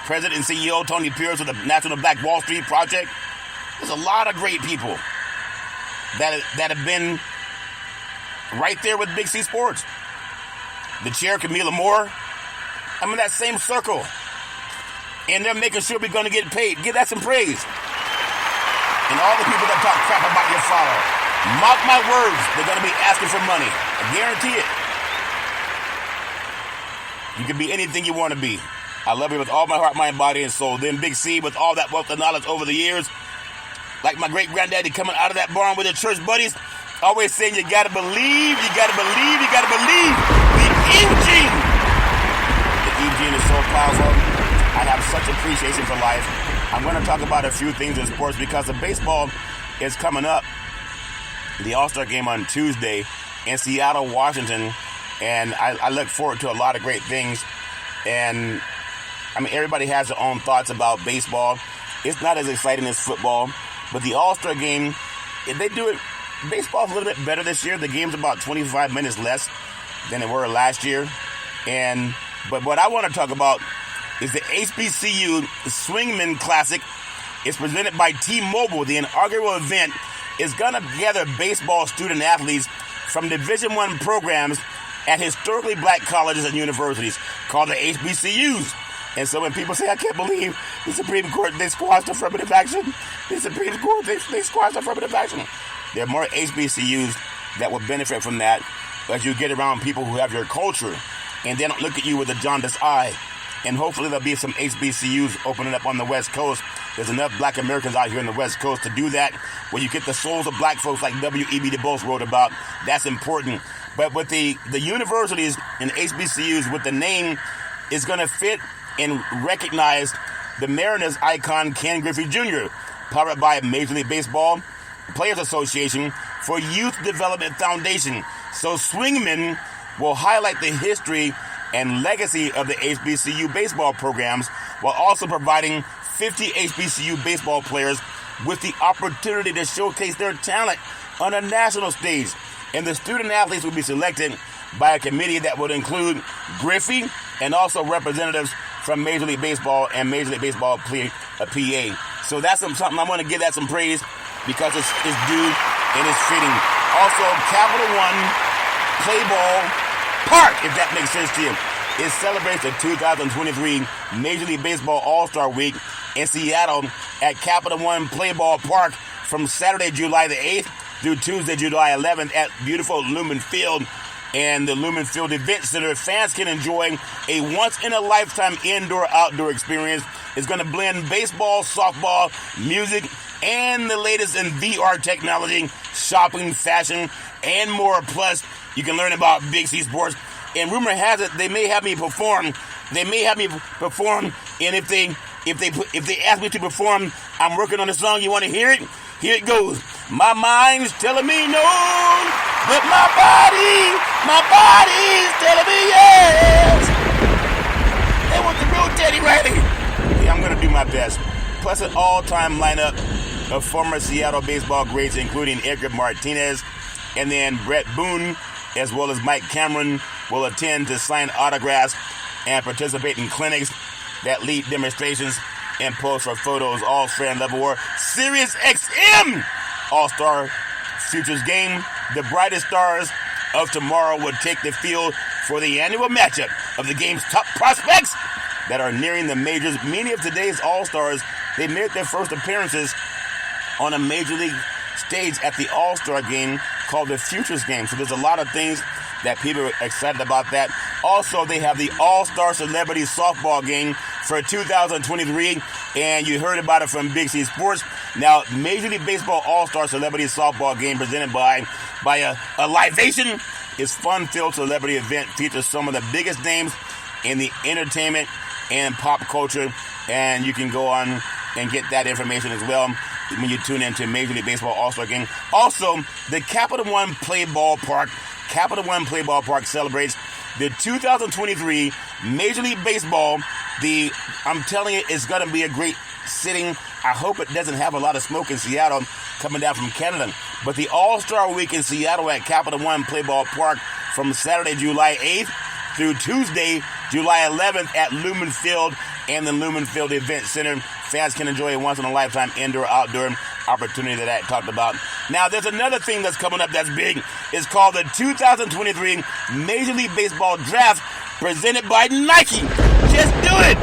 President and CEO Tony Pierce of the National Black Wall Street Project. There's a lot of great people that have been right there with Big C Sports. The chair, Camila Moore, I'm in that same circle. And they're making sure we're going to get paid. Give that some praise. And all the people that talk crap about your father, mark my words, they're going to be asking for money. I guarantee it. You can be anything you want to be. I love you with all my heart, mind, body, and soul. Then Big C, with all that wealth of knowledge over the years, like my great-granddaddy coming out of that barn with his church buddies, always saying, you gotta believe, you gotta believe, you gotta believe. The E-Gene. The E-Gene is so powerful. I have such appreciation for life. I'm going to talk about a few things in sports because the baseball is coming up. The All-Star game on Tuesday in Seattle, Washington, and I look forward to a lot of great things. And I mean, everybody has their own thoughts about baseball. It's not as exciting as football, but the All-Star game, they do it. Baseball's a little bit better this year. The game's about 25 minutes less than they were last year. But what I want to talk about is the HBCU Swingman Classic. It's presented by T-Mobile. The inaugural event is going to gather baseball student athletes from Division I programs at historically black colleges and universities called the HBCUs. And so when people say, I can't believe the Supreme Court, they squashed affirmative action. The Supreme Court, they squashed affirmative action. There are more HBCUs that will benefit from that as you get around people who have your culture and they don't look at you with a jaundiced eye. And hopefully there'll be some HBCUs opening up on the West Coast. There's enough black Americans out here in the West Coast to do that, where you get the souls of black folks like W.E.B. Du Bois wrote about. That's important. But with the universities and HBCUs with the name is going to fit and recognize the Mariners icon Ken Griffey Jr., powered by Major League Baseball Players Association for Youth Development Foundation. So Swingman will highlight the history and legacy of the HBCU baseball programs while also providing 50 HBCU baseball players with the opportunity to showcase their talent on a national stage. And the student athletes will be selected by a committee that would include Griffey and also representatives from Major League Baseball and Major League Baseball PA. So that's something I want to give that some praise because it's due and it's fitting. Also, Capital One Play Ball Park, if that makes sense to you, it celebrates the 2023 Major League Baseball All-Star Week in Seattle at Capital One Play Ball Park from Saturday, July the 8th through Tuesday, July 11th at beautiful Lumen Field and the Lumen Field Event Center. Fans can enjoy a once-in-a-lifetime indoor-outdoor experience. It's going to blend baseball, softball, music, and the latest in VR technology, shopping, fashion, and more. Plus, you can learn about Big C Sports. And rumor has it they may have me perform. And if they ask me to perform, I'm working on a song. You want to hear it? Here it goes. My mind's telling me no, but my body's telling me yes. That was the real Teddy Riley. Yeah, I'm gonna do my best. Plus, an all-time lineup of former Seattle baseball greats, including Edgar Martinez, and then Brett Boone, as well as Mike Cameron, will attend to sign autographs and participate in clinics that lead demonstrations and pose for photos, all fair and level war. Sirius XM All-Star Futures Game. The brightest stars of tomorrow will take the field for the annual matchup of the game's top prospects that are nearing the majors. Many of today's All-Stars, they made their first appearances on a major league stage at the All-Star Game called the Futures Game. So there's a lot of things that people are excited about that. Also, they have the All-Star Celebrity Softball Game for 2023, and you heard about it from Big C Sports. Now, Major League Baseball All-Star Celebrity Softball Game presented by a Livation is fun-filled celebrity event, features some of the biggest names in the entertainment and pop culture, and you can go on and get that information as well when you tune into Major League Baseball All-Star Game. Also, the Capital One Play Ball Park celebrates the 2023 Major League Baseball. I'm telling you, it's going to be a great sitting. I hope it doesn't have a lot of smoke in Seattle coming down from Canada. But the All-Star Week in Seattle at Capital One Play Ball Park from Saturday, July 8th through Tuesday, July 11th at Lumen Field and the Lumen Field Event Center. Fans can enjoy a once-in-a-lifetime indoor-outdoor opportunity that I talked about. Now, there's another thing that's coming up that's big. It's called the 2023 Major League Baseball Draft presented by Nike. Just do it!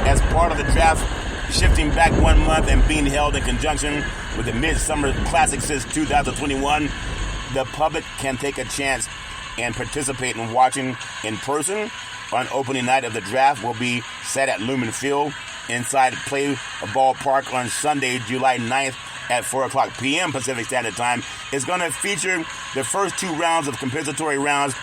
As part of the draft, shifting back 1 month and being held in conjunction with the Midsummer Classic since 2021, the public can take a chance and participate in watching in person on opening night of the draft will be set at Lumen Field inside Play Ballpark on Sunday, July 9th at 4 o'clock p.m. Pacific Standard Time. It's going to feature the first 2 rounds of compensatory rounds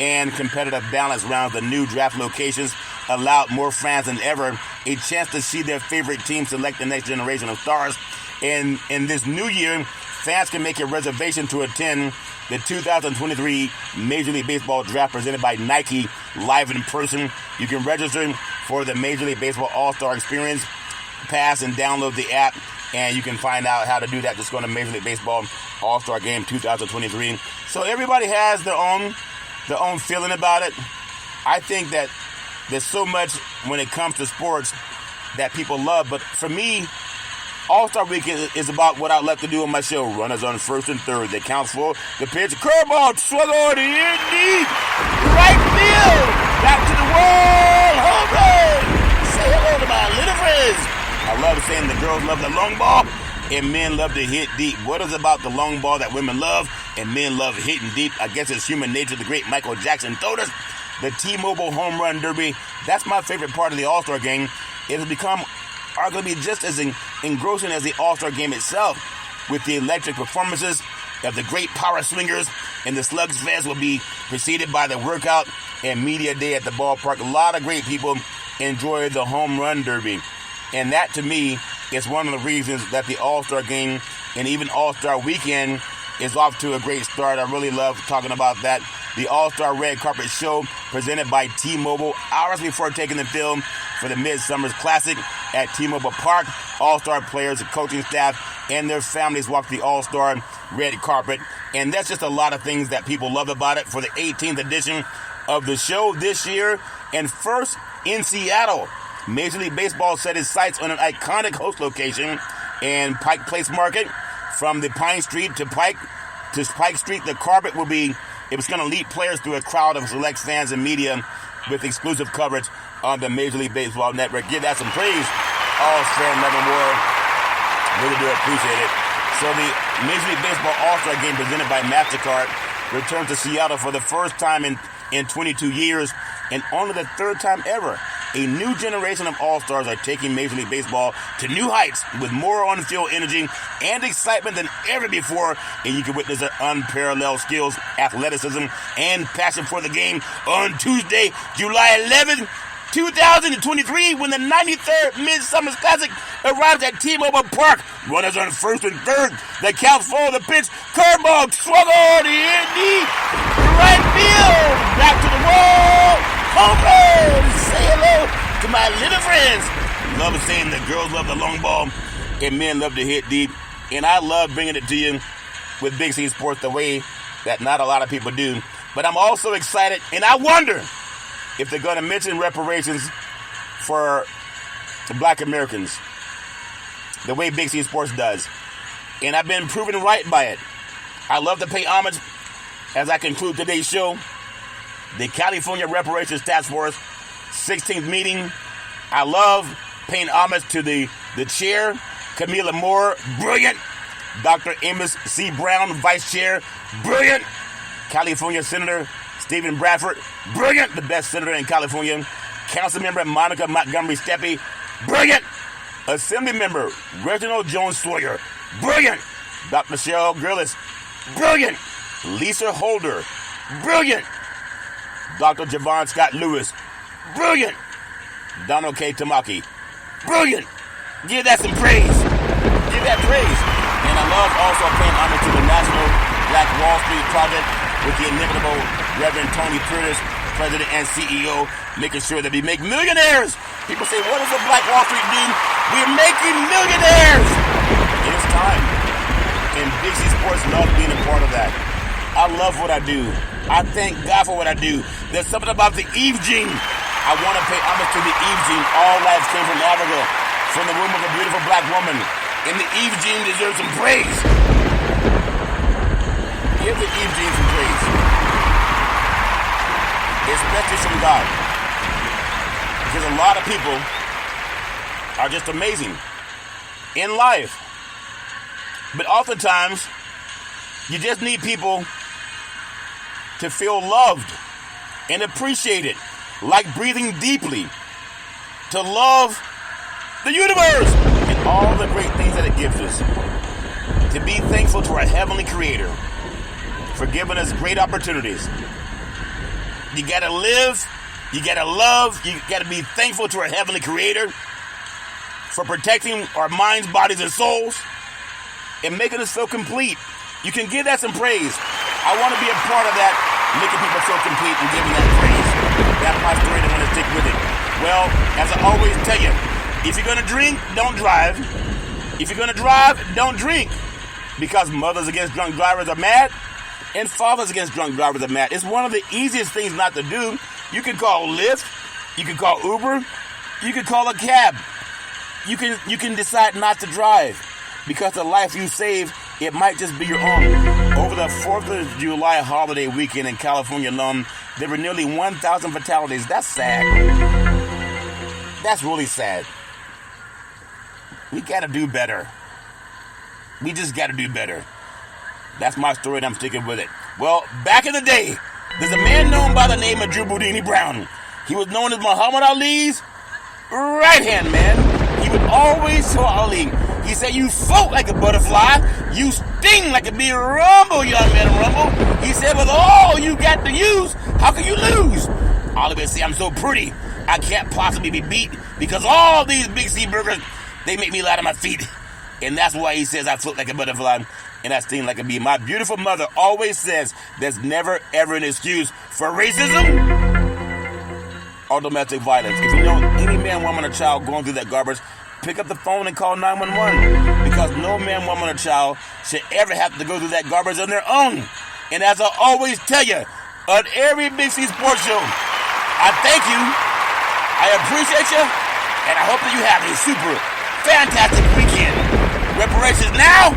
and competitive balance rounds. The new draft locations allow more fans than ever a chance to see their favorite team select the next generation of stars. And in this new year, fans can make a reservation to attend the 2023 Major League Baseball Draft presented by Nike live in person. You can register for the Major League Baseball All-Star Experience Pass and download the app, and you can find out how to do that. Just go to Major League Baseball All-Star Game 2023. So everybody has their own feeling about it. I think that there's so much when it comes to sports that people love, but for me, All-Star Weekend is about what I love to do on my show. Runners on first and third. That counts for the pitch. Curveball, swung on in deep. Right field. Back to the wall. Home run. Say hello to my little friends. I love saying the girls love the long ball and men love to hit deep. What is about the long ball that women love and men love hitting deep? I guess it's human nature. The great Michael Jackson told us. The T-Mobile Home Run Derby. That's my favorite part of the All-Star Game. It has become arguably just as engrossing as the All-Star Game itself, with the electric performances of the great power swingers, and the Slugs Fest will be preceded by the workout and media day at the ballpark. A lot of great people enjoy the Home Run Derby, and that to me is one of the reasons that the All-Star Game and even All-Star Weekend is off to a great start. I really love talking about that. The All-Star Red Carpet Show presented by T-Mobile hours before taking the field for the Midsummer's Classic at T-Mobile Park. All-Star players, the coaching staff, and their families walk the All-Star Red Carpet. And that's just a lot of things that people love about it. For the 18th edition of the show this year, and first in Seattle, Major League Baseball set its sights on an iconic host location in Pike Place Market. From the Pine Street to Pike Street, the carpet will be, it's going to lead players through a crowd of select fans and media with exclusive coverage on the Major League Baseball Network. Give that some praise. All Star Never More. Really do appreciate it. So the Major League Baseball All-Star Game presented by MasterCard returns to Seattle for the first time in 22 years, and only the third time ever. A new generation of All-Stars are taking Major League Baseball to new heights with more on-field energy and excitement than ever before, and you can witness their unparalleled skills, athleticism, and passion for the game on Tuesday, July 11th, 2023, when the 93rd Midsummer's Classic arrives at T-Mobile Park. Runners on first and third. The count for the pitch. Curveball swung on in deep. Right field. Back to the wall. Home run. Say hello to my little friends. Love saying the girls love the long ball and men love to hit deep. And I love bringing it to you with Big C Sports the way that not a lot of people do. But I'm also excited, and I wonder if they're going to mention reparations for the Black Americans the way Big C Sports does. And I've been proven right by it. I love to pay homage, as I conclude today's show, the California Reparations Task Force 16th meeting. I love paying homage to the chair, Camila Moore, brilliant. Dr. Amos C. Brown, vice chair, brilliant. California Senator Stephen Bradford, brilliant, the best senator in California. Councilmember Monica Montgomery Steppe, brilliant. Assembly member Reginald Jones Sawyer, brilliant. Dr. Cheryl Grillis, brilliant. Lisa Holder, brilliant. Dr. Javon Scott Lewis, brilliant. Donald K. Tamaki, brilliant. Give that some praise. Give that praise. And I love also paying homage to the National Black Wall Street Project with the inimitable Reverend Tony Curtis, President and CEO, making sure that we make millionaires. People say, what does the Black Wall Street do? We're making millionaires. It's time. And Big C Sports loves being a part of that. I love what I do. I thank God for what I do. There's something about the Eve gene. I want to pay homage to the Eve gene. All lives came from Africa, from the womb of a beautiful black woman. And the Eve gene deserves some praise. Give the Eve gene some praise. Especially from God. Because a lot of people are just amazing in life. But oftentimes, you just need people to feel loved and appreciated like breathing deeply, to love the universe and all the great things that it gives us, to be thankful to our Heavenly Creator for giving us great opportunities. You gotta live, you gotta love, you gotta be thankful to our Heavenly Creator for protecting our minds, bodies, and souls and making us feel complete. You can give that some praise. I want to be a part of that, making people feel complete and giving that praise. That's my story, and I'm going to stick with it. Well, as I always tell you, if you're going to drink, don't drive. If you're going to drive, don't drink. Because mothers against drunk drivers are mad, and fathers against drunk drivers are mad. It's one of the easiest things not to do. You can call Lyft, you can call Uber, you can call a cab. You can decide not to drive, because the life you save, it might just be your own. Over the 4th of July holiday weekend in California alone, there were nearly 1,000 fatalities. That's sad. That's really sad. We gotta do better. We just gotta do better. That's my story, and I'm sticking with it. Well, back in the day, there's a man known by the name of Drew Boudini Brown. He was known as Muhammad Ali's right-hand man. He would always tell Ali, he said, "You float like a butterfly, you sting like a bee. Rumble, young man, rumble." He said, "With all you got to use, how can you lose?" Ali would say, "I'm so pretty, I can't possibly be beat, because all these Big C burgers, they make me light on my feet." And that's why he says, "I float like a butterfly and I sting like a bee." My beautiful mother always says, there's never ever an excuse for racism or domestic violence. If you know any man, woman, or child going through that garbage, pick up the phone and call 911, because no man, woman, or child should ever have to go through that garbage on their own. And as I always tell you, on every Big C Sports Show, I thank you, I appreciate you, and I hope that you have a super fantastic weekend. Reparations now,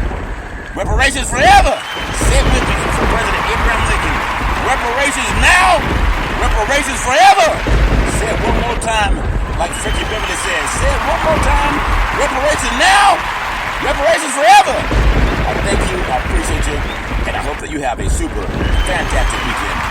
reparations forever. Say it with me for President Abraham Lincoln. Reparations now, reparations forever. Say it one more time, like Frankie Beverly says. Say it one more time. Reparations now, reparations forever. I thank you, I appreciate you, and I hope that you have a super fantastic weekend.